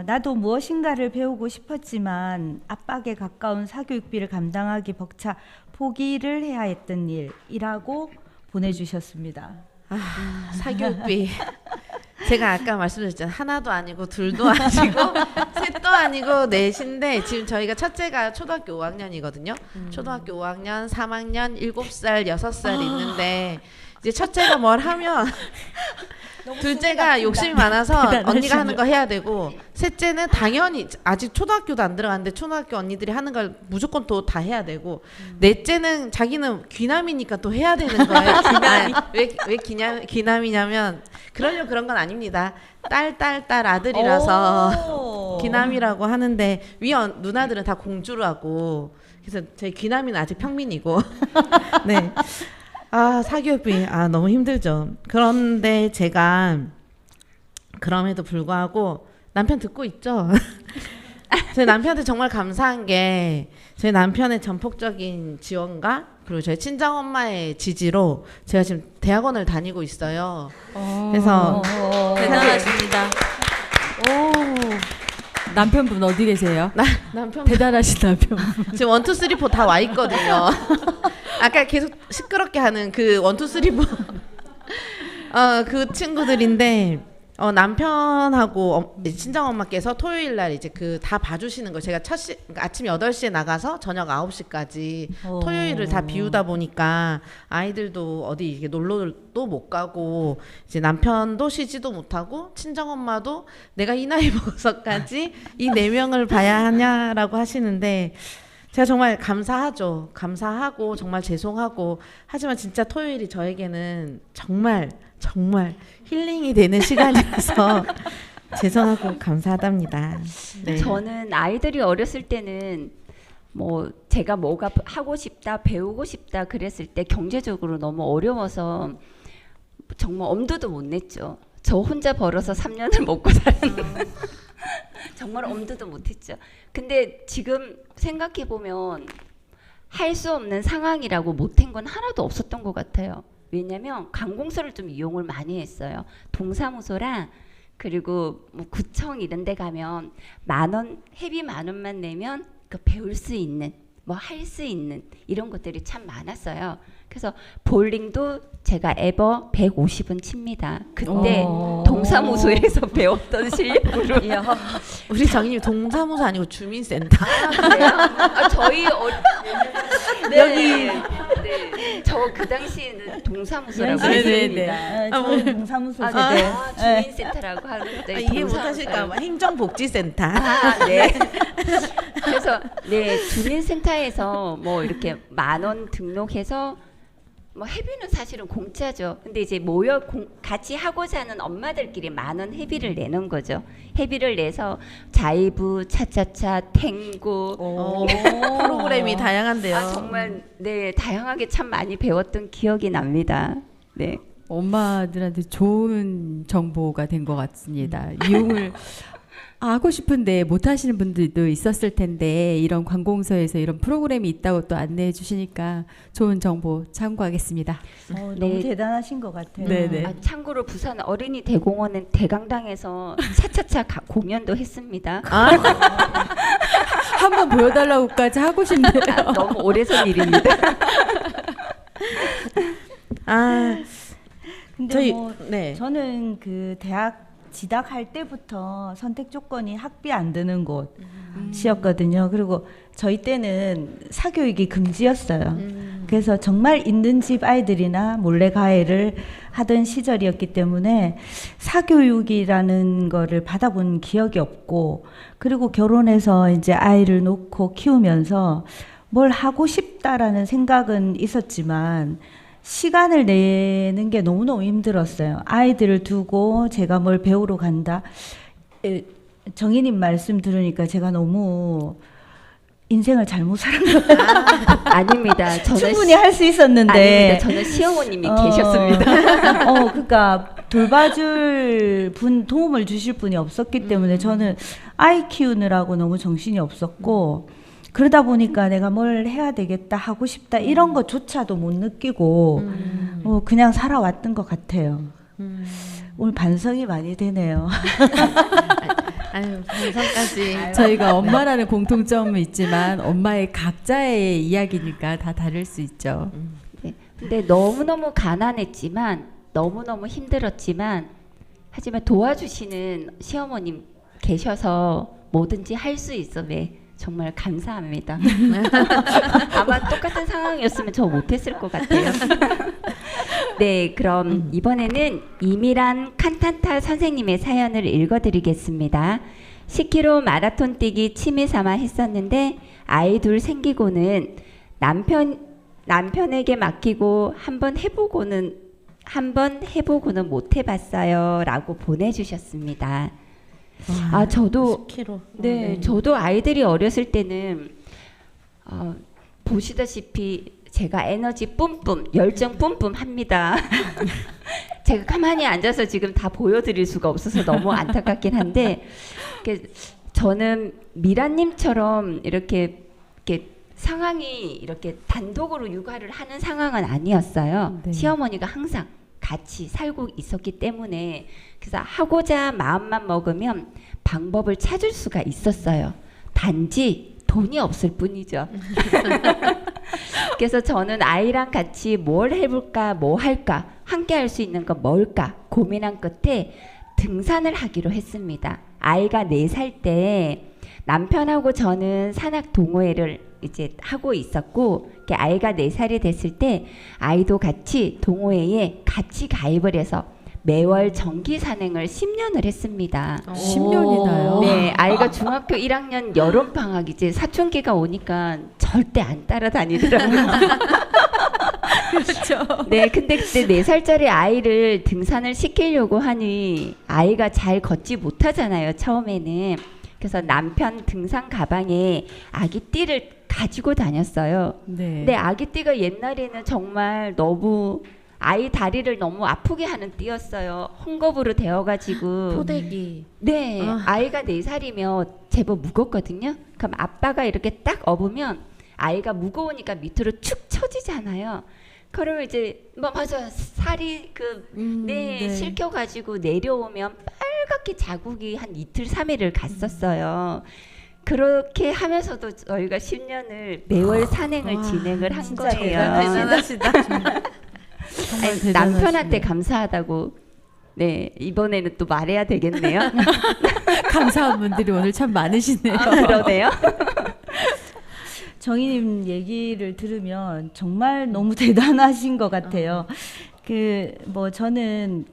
나도 무엇인가를 배우고 싶었지만 압박에 가까운 사교육비를 감당하기 벅차 포기를 해야 했던 일이라고 보내주셨습니다. 사교육비. 제가 아까 말씀드렸잖아요. 하나도 아니고 둘도 아니고 셋도 아니고 넷인데 지금 저희가 첫째가 초등학교 5학년이거든요. 초등학교 5학년, 3학년, 7살, 6살 있는데 이제 첫째가 뭘 하면 둘째가 욕심이 많아서 언니가 하는 거 해야 되고 셋째는 당연히 아직 초등학교도 안 들어갔는데 초등학교 언니들이 하는 걸 무조건 또 다 해야 되고 넷째는 자기는 귀남이니까 또 해야 되는 거예요. 왜 귀남이냐면 그러려고 그런 건 아닙니다. 딸 아들이라서 귀남이라고 하는데 위 누나들은 다 공주라고 그래서 저희 귀남이는 아직 평민이고 네. 사교육비 너무 힘들죠. 그런데 제가 그럼에도 불구하고 남편 듣고 있죠. 저희 남편한테 정말 감사한 게 저희 남편의 전폭적인 지원과 그리고 저희 친정 엄마의 지지로 제가 지금 대학원을 다니고 있어요. 그래서 대단하십니다. 남편분 어디 계세요? 남편 대단하신 남편. 지금 1, 2, 3, 4 다 와 있거든요. 아까 계속 시끄럽게 하는 그 1, 2, 3, 4 그 친구들인데 남편하고 친정 엄마께서 토요일 날 이제 그 다 봐주시는 거 제가 그러니까 아침 8시에 나가서 저녁 9시까지 토요일을 다 비우다 보니까 아이들도 어디 이게 놀러도 못 가고 이제 남편도 쉬지도 못하고 친정 엄마도 내가 이 나이 먹어서까지 이 4명을 봐야 하냐라고 하시는데 제가 정말 감사하죠. 감사하고 정말 죄송하고 하지만 진짜 토요일이 저에게는 정말 힐링이 되는 시간이라서 죄송하고 감사하답니다. 네. 저는 아이들이 어렸을 때는 뭐 제가 뭐가 하고 싶다, 배우고 싶다 그랬을 때 경제적으로 너무 어려워서 정말 엄두도 못 냈죠. 저 혼자 벌어서 3년을 먹고 사는 정말 엄두도 못했죠. 근데 지금 생각해 보면 할 수 없는 상황이라고 못한 건 하나도 없었던 것 같아요. 왜냐면 관공서를 좀 이용을 많이 했어요. 동사무소랑 그리고 뭐 구청 이런 데 가면 10,000원, 회비 10,000원만 내면 그 배울 수 있는 뭐 할 수 있는 이런 것들이 참 많았어요. 그래서 볼링도 제가 에버 150은 칩니다. 그때 동사무소에서 배웠던 실력으로. 우리 정인님 동사무소 아니고 주민센터. 그래요? 저희 여기 저 그 당시에는 동사무소라고 네네네. 했습니다. 저는 동사무소 아, 세대. 네. 주민센터라고 하는 이해 못하실까 봐. 행정복지센터. 네. 그래서 네 주민센터에서 뭐 이렇게 10,000원 등록해서 뭐 회비는 사실은 공짜죠. 근데 이제 같이 하고자 하는 엄마들끼리 10,000원 회비를 내는 거죠. 회비를 내서 자이브, 차차차, 탱고 오, 프로그램이 다양한데요. 아 정말 네 다양하게 참 많이 배웠던 기억이 납니다. 네. 엄마들한테 좋은 정보가 된 것 같습니다. 이용을 하고 싶은데 못 하시는 분들도 있었을 텐데 이런 관공서에서 이런 프로그램이 있다고 또 안내해 주시니까 좋은 정보 참고하겠습니다. 너무 네. 대단하신 것 같아요. 네네. 아, 참고로 부산 어린이 대공원은 대강당에서 차차차 공연도 했습니다. 한번 보여달라고까지 하고 싶네요. 아, 너무 오래전 일입니다. 아, 근데 저희 뭐 네. 저는 그 대학 지닥할 때부터 선택 조건이 학비 안 드는 곳이었거든요. 그리고 저희 때는 사교육이 금지였어요. 그래서 정말 있는 집 아이들이나 몰래 가해를 하던 시절이었기 때문에 사교육이라는 거를 받아본 기억이 없고, 그리고 결혼해서 이제 아이를 놓고 키우면서 뭘 하고 싶다라는 생각은 있었지만 시간을 내는 게 너무너무 힘들었어요. 아이들을 두고 제가 뭘 배우러 간다. 정희님 말씀 들으니까 제가 너무 인생을 잘못 살은 것 같아요. 아닙니다. 저는 충분히 할 수 있었는데. 아닙니다. 저는 시어머님이 계셨습니다. 그러니까 돌봐줄 분, 도움을 주실 분이 없었기 때문에 저는 아이 키우느라고 너무 정신이 없었고, 그러다 보니까 내가 뭘 해야 되겠다, 하고 싶다 이런 것조차도 못 느끼고 그냥 살아왔던 것 같아요. 오늘 반성이 많이 되네요. 아유, 반성까지. 저희가 엄마라는 공통점은 있지만 엄마의 각자의 이야기니까 다 다를 수 있죠. 네. 근데 너무너무 가난했지만 너무너무 힘들었지만 하지만 도와주시는 시어머님 계셔서 뭐든지 할 수 있어. 네. 정말 감사합니다. 아마 똑같은 상황이었으면 저 못했을 것 같아요. 네, 그럼 이번에는 이미란 칸탄타 선생님의 사연을 읽어드리겠습니다. 10km 마라톤 뛰기 취미 삼아 했었는데 아이 둘 생기고는 남편에게 맡기고 한번 해보고는 못 해봤어요. 라고 보내주셨습니다. 아, 저도 10km. 네, 저도 아이들이 어렸을 때는 보시다시피 제가 에너지 뿜뿜, 열정 뿜뿜 합니다. 제가 가만히 앉아서 지금 다 보여드릴 수가 없어서 너무 안타깝긴 한데, 저는 미라님처럼 이렇게 상황이 이렇게 단독으로 육아를 하는 상황은 아니었어요. 네. 시어머니가 항상 같이 살고 있었기 때문에 그래서 하고자 마음만 먹으면 방법을 찾을 수가 있었어요. 단지 돈이 없을 뿐이죠. 그래서 저는 아이랑 같이 뭘 해볼까, 뭐 할까, 함께 할 수 있는 건 뭘까 고민한 끝에 등산을 하기로 했습니다. 아이가 4살 때 남편하고 저는 산악 동호회를 이제 하고 있었고, 아이가 4살이 됐을 때 아이도 같이 동호회에 같이 가입을 해서 매월 정기 산행을 10년을 했습니다. 10년이나요? 네, 아이가 중학교 1학년 여름 방학 이제 사춘기가 오니까 절대 안 따라다니더라고요. 그렇죠. 네, 근데 그때 4살짜리 아이를 등산을 시키려고 하니 아이가 잘 걷지 못하잖아요, 처음에는. 그래서 남편 등산 가방에 아기띠를 가지고 다녔어요. 네. 근데 아기띠가 옛날에는 정말 너무 아이 다리를 너무 아프게 하는 띠였어요. 헝겊으로 되어가지고. 포대기. 네, 아이가 4살이면 제법 무겁거든요. 그럼 아빠가 이렇게 딱 업으면 아이가 무거우니까 밑으로 축 처지잖아요. 그러면 이제 뭐 맞아, 살이 네. 실켜가지고 내려오면 빨갛게 자국이 한 이틀 3일을 갔었어요. 그렇게 하면서도 저희가 10년을 매월 산행을 진행을 한 진짜 거예요. 대단하시다. 정말 아니, 대단하시네요. 남편한테 감사하다고. 네, 이번에는 또 말해야 되겠네요. 감사한 분들이 오늘 참 많으시네요. 그러네요. 정희님 얘기를 들으면 정말 너무 대단하신 것 같아요. 그 뭐 저는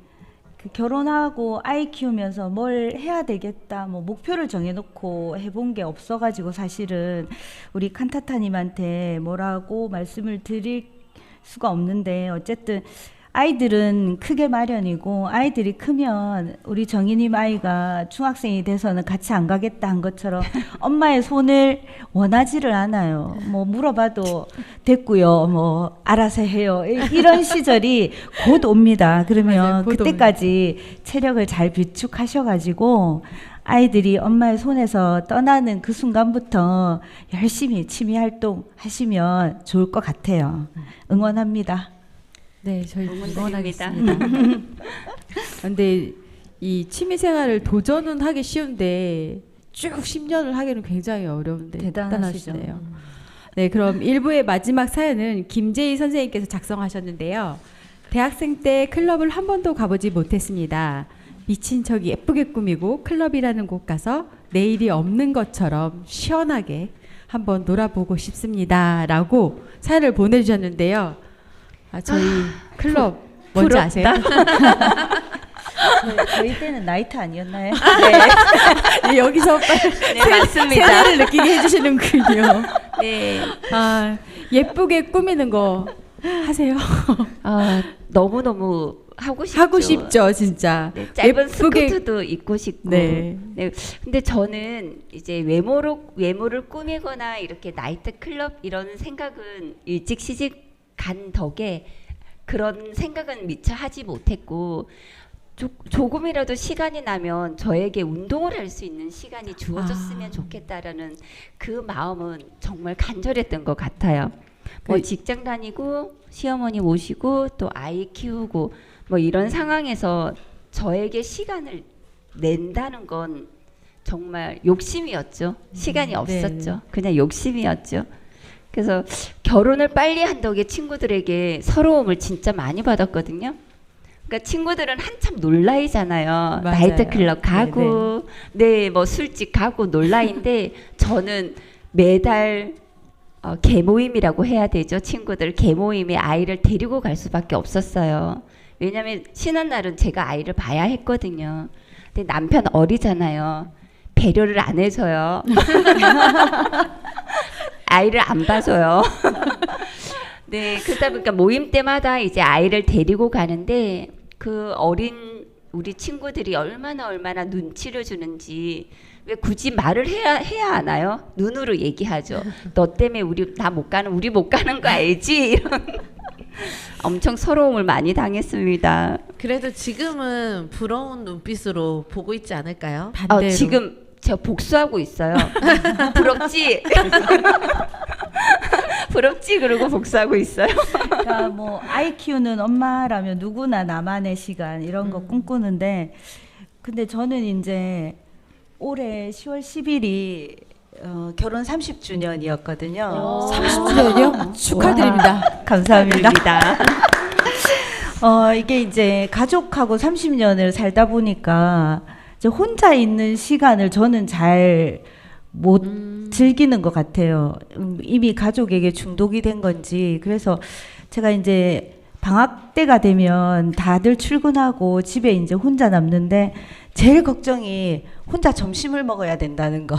그 결혼하고 아이 키우면서 뭘 해야 되겠다, 뭐 목표를 정해놓고 해본 게 없어가지고 사실은 우리 칸타타님한테 뭐라고 말씀을 드릴 수가 없는데, 어쨌든 아이들은 크게 마련이고 아이들이 크면 우리 정희님 아이가 중학생이 돼서는 같이 안 가겠다 한 것처럼 엄마의 손을 원하지를 않아요. 뭐 물어봐도 됐고요, 뭐 알아서 해요, 이런 시절이 곧 옵니다. 그러면 맞아요, 곧 그때까지 체력을 잘 비축하셔가지고 아이들이 엄마의 손에서 떠나는 그 순간부터 열심히 취미 활동 하시면 좋을 것 같아요. 응원합니다. 네, 저희 응원드립니다. 응원하겠습니다. 근데 이 취미 생활을 도전은 하기 쉬운데 쭉 10년을 하기는 굉장히 어려운데 대단하시죠. 대단하시네요. 네, 그럼 1부의 마지막 사연은 김재희 선생님께서 작성하셨는데요. 대학생 때 클럽을 한 번도 가보지 못했습니다. 미친 척이 예쁘게 꾸미고 클럽이라는 곳 가서 내일이 없는 것처럼 시원하게 한번 놀아보고 싶습니다. 라고 사연을 보내주셨는데요. 저희 클럽 뭔지 부럽다. 아세요? 저희 때는 나이트 아니었나요? 네, 여기서 네, 맞습니다. 세대를 느끼게 해주시는군요. 네. 아, 예쁘게 꾸미는 거 하세요? 너무너무 하고 싶죠. 하고 싶죠, 진짜. 네, 짧은 예쁘게- 스커트도 입고 싶고. 네. 네. 근데 저는 이제 외모를 꾸미거나 이렇게 나이트 클럽 이런 생각은 일찍 시집 간 덕에 그런 생각은 미처 하지 못했고, 조금이라도 시간이 나면 저에게 운동을 할 수 있는 시간이 주어졌으면 좋겠다라는 그 마음은 정말 간절했던 것 같아요. 뭐 직장 다니고 시어머니 모시고 또 아이 키우고 뭐 이런 상황에서 저에게 시간을 낸다는 건 정말 욕심이었죠. 시간이 없었죠. 그냥 욕심이었죠. 그래서 결혼을 빨리 한 덕에 친구들에게 서러움을 진짜 많이 받았거든요. 그러니까 친구들은 한참 놀라이잖아요. 맞아요. 나이트 클럽 가고, 네, 뭐 술집 가고 놀라인데 저는 매달 개모임이라고 해야 되죠. 친구들 개모임에 아이를 데리고 갈 수밖에 없었어요. 왜냐하면 쉬는 날은 제가 아이를 봐야 했거든요. 근데 남편 어리잖아요. 배려를 안 해줘요. 아이를 안 봐줘요. 네, 그러다 보니까 모임 때마다 이제 아이를 데리고 가는데 그 어린 우리 친구들이 얼마나 눈치를 주는지, 왜 굳이 말을 해야 하나요? 눈으로 얘기하죠. 너 때문에 우리 못 가는 거 알지? 이런 엄청 서러움을 많이 당했습니다. 그래도 지금은 부러운 눈빛으로 보고 있지 않을까요? 반대로. 지금 제가 복수하고 있어요. 부럽지? 부럽지? 그러고 복수하고 있어요. 그러니까 뭐 아이 키우는 엄마라면 누구나 나만의 시간 이런 거 꿈꾸는데, 근데 저는 이제 올해 10월 10일이 결혼 30주년이었거든요. 30주년이요? 축하드립니다. 감사합니다. 드립니다. 이게 이제 가족하고 30년을 살다 보니까 이제 혼자 있는 시간을 저는 잘 못 즐기는 것 같아요. 이미 가족에게 중독이 된 건지. 그래서 제가 이제 방학 때가 되면 다들 출근하고 집에 이제 혼자 남는데 제일 걱정이 혼자 점심을 먹어야 된다는 거.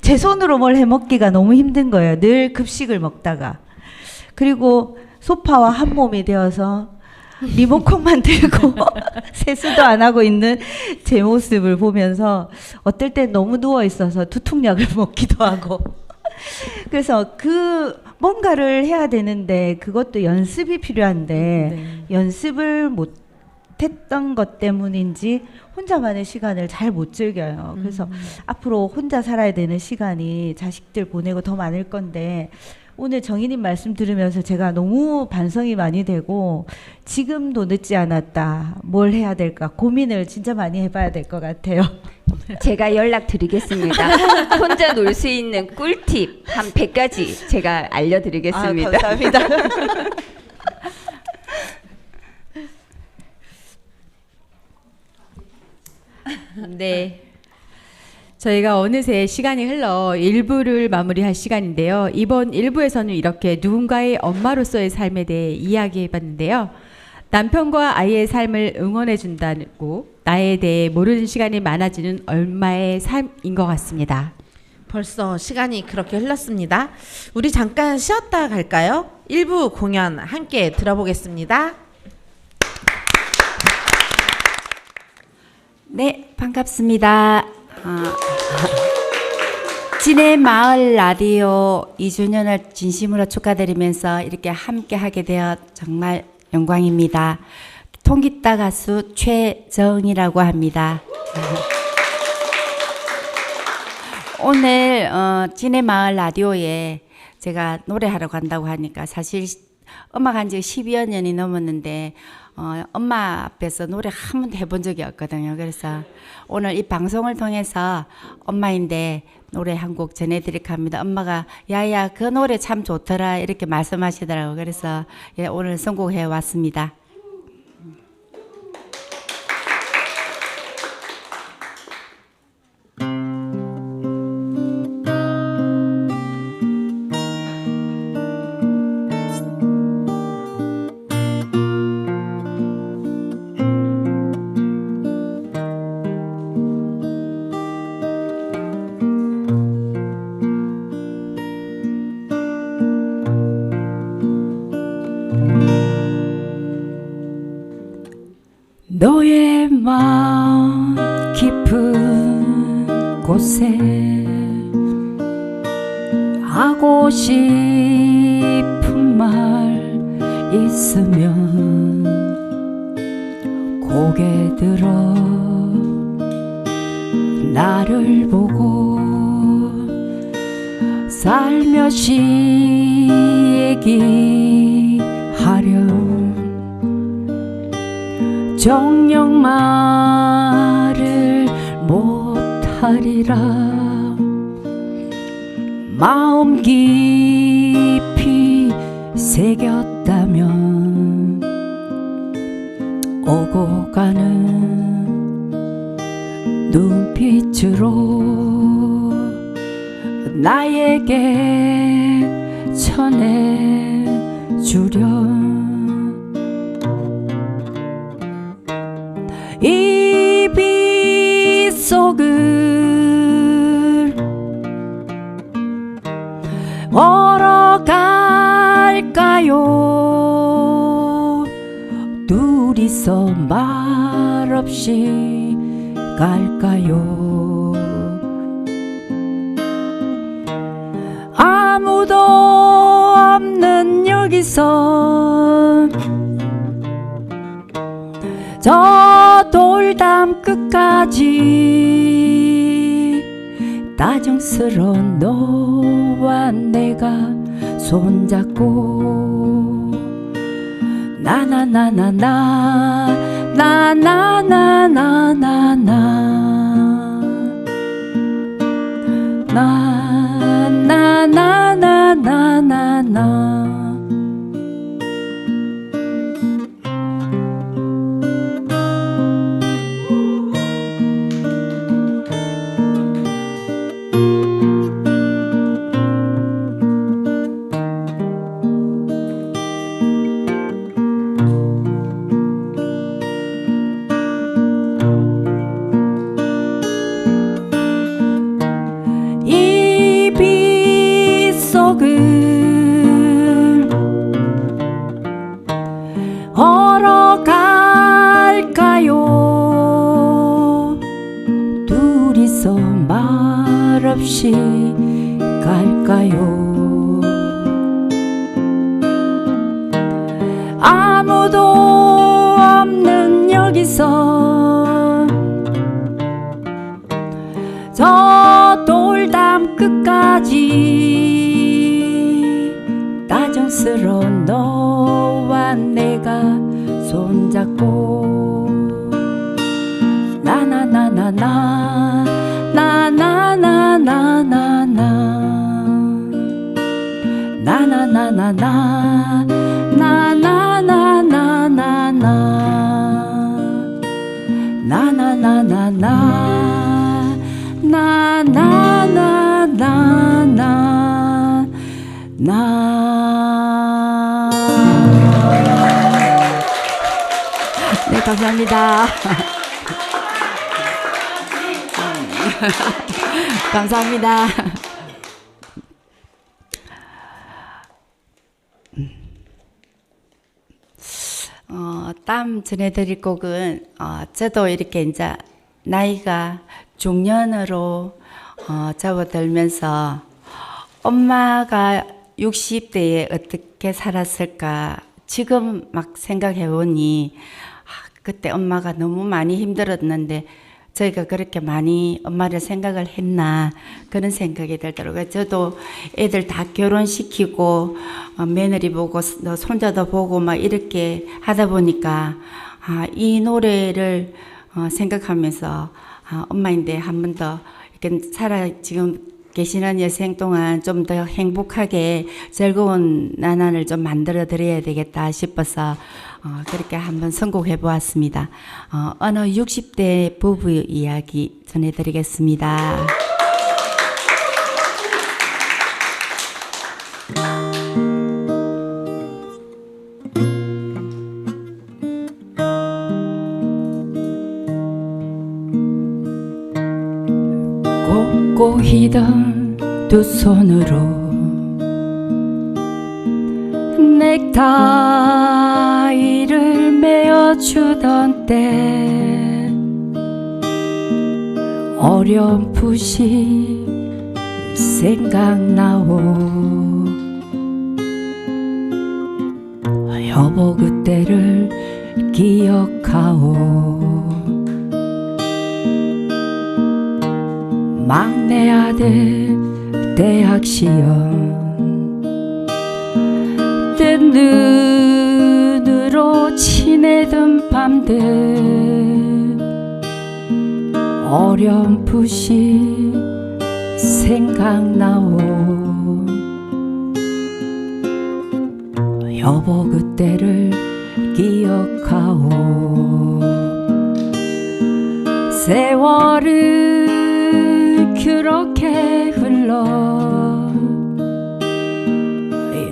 제 손으로 뭘 해 먹기가 너무 힘든 거예요. 늘 급식을 먹다가. 그리고 소파와 한 몸이 되어서 리모컨만 들고 세수도 안 하고 있는 제 모습을 보면서 어떨 땐 너무 누워 있어서 두통약을 먹기도 하고. 그래서 그 뭔가를 해야 되는데 그것도 연습이 필요한데 연습을 못 했던 것 때문인지 혼자만의 시간을 잘 못 즐겨요. 그래서 앞으로 혼자 살아야 되는 시간이 자식들 보내고 더 많을 건데, 오늘 정희님 말씀 들으면서 제가 너무 반성이 많이 되고 지금도 늦지 않았다. 뭘 해야 될까 고민을 진짜 많이 해봐야 될 것 같아요. 제가 연락드리겠습니다. 혼자 놀 수 있는 꿀팁 한 100가지 제가 알려드리겠습니다. 감사합니다. 네. 저희가 어느새 시간이 흘러 1부를 마무리할 시간인데요. 이번 1부에서는 이렇게 누군가의 엄마로서의 삶에 대해 이야기해봤는데요. 남편과 아이의 삶을 응원해준다고 나에 대해 모르는 시간이 많아지는 엄마의 삶인 것 같습니다. 벌써 시간이 그렇게 흘렀습니다. 우리 잠깐 쉬었다 갈까요? 1부 공연 함께 들어보겠습니다. 네, 반갑습니다. 진해 마을 라디오 2주년을 진심으로 축하드리면서 이렇게 함께 하게 되어 정말 영광입니다. 통기타 가수 최정이라고 합니다. 오늘 진해 마을 라디오에 제가 노래하러 간다고 하니까 사실 음악 한 지 12여 년이 넘었는데 엄마 앞에서 노래 한 번도 해본 적이 없거든요. 그래서 오늘 이 방송을 통해서 엄마인데 노래 한 곡 전해드릴까 합니다. 엄마가 야야 그 노래 참 좋더라 이렇게 말씀하시더라고요. 그래서 예, 오늘 선곡해 왔습니다. 너의 마음 깊은 곳에 하고 싶은 말 있으면 고개 들어 나를 보고 살며시 얘기하렴. 정녕 말을 못하리라. 마음 깊이 새겼다면 오고 가는 눈빛으로 나에게 전해주렴. 이 빗속을 걸어갈까요? 둘이서 말없이 갈까요? 아무도 없는 여기서 저 돌담 끝까지 다정스러운 너와 내가 손잡고 나나나나나 나나나나나나 나나나나나나나 걸어갈까요? 둘이서 말없이 갈까요? 아무도 없는 여기서 저 돌담 끝까지 다정스러운 너와 내가 손잡고 나나나나나 나나나나나나 나나나나나 나나나나나나 나나나나나 나 나. 네, 감사합니다. 감사합니다. 다음 전해드릴 곡은 저도 이렇게 이제 나이가 중년으로 접어들면서 엄마가 60대에 어떻게 살았을까 지금 막 생각해 보니 그때 엄마가 너무 많이 힘들었는데 저희가 그렇게 많이 엄마를 생각을 했나 그런 생각이 들더라고요. 저도 애들 다 결혼시키고 며느리 보고 손자도 보고 막 이렇게 하다 보니까 이 노래를 생각하면서 엄마인데 한 번 더 이렇게 지금 계시는 여생 동안 좀 더 행복하게 즐거운 나날을 좀 만들어 드려야 되겠다 싶어서 그렇게 한번 선곡해 보았습니다. 어느 60대 부부 이야기 전해드리겠습니다. 꼬이던 두 손으로 넥타이를 메어주던 때 어렴풋이 생각나오. 여보 그때를 기억하오. 막내 아들 대학 시험 뜬 눈으로 지내던 밤들 어렴풋이 생각나오. 여보 그때를 기억하오. 세월은 그렇게 흘러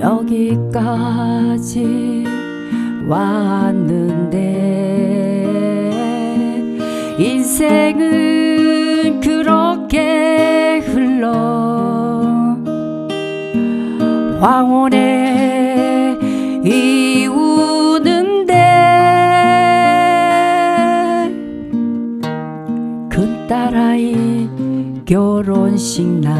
여기까지 왔는데 인생은 그렇게 흘러 황혼에 이우는데 큰딸아이 결혼식 날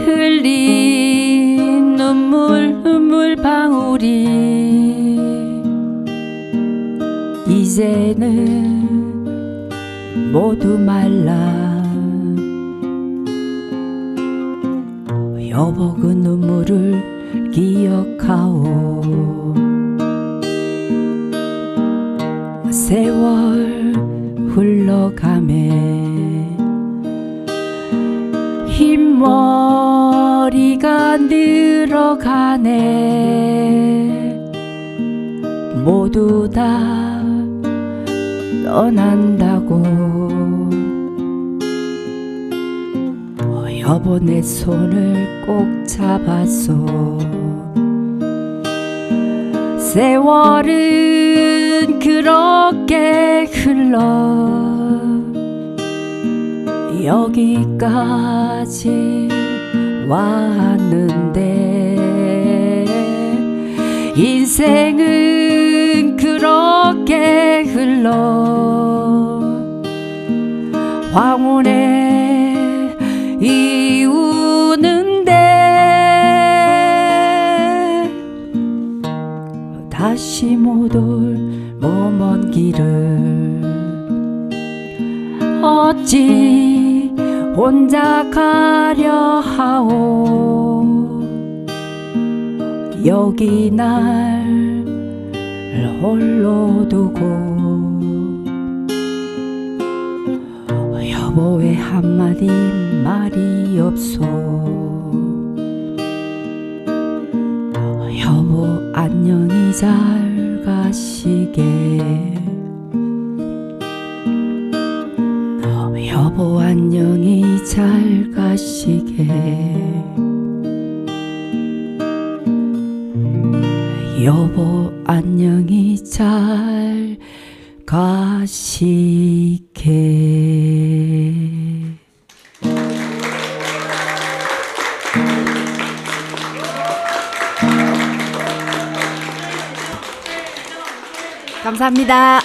흘린 눈물 방울이 이제는 모두 말라. 여보 그 눈물을 기억하오. 세월 흘러가매 흰머리가 늘어가네. 모두 다 떠난다고. 여보 내 손을 꼭 잡았소. 세월은 그렇게 흘러 여기까지 왔는데 인생은 그렇게 흘러 황혼에 이우는데 다시 못 올 먼 길을 어찌 혼자 가려 하오. 여기 날 홀로 두고 여보의 한마디 말이 없소. 여보 안녕히 잘 가시게. 여보 안녕히 잘 가시게. 여보 안녕히 잘 가시게. 감사합니다.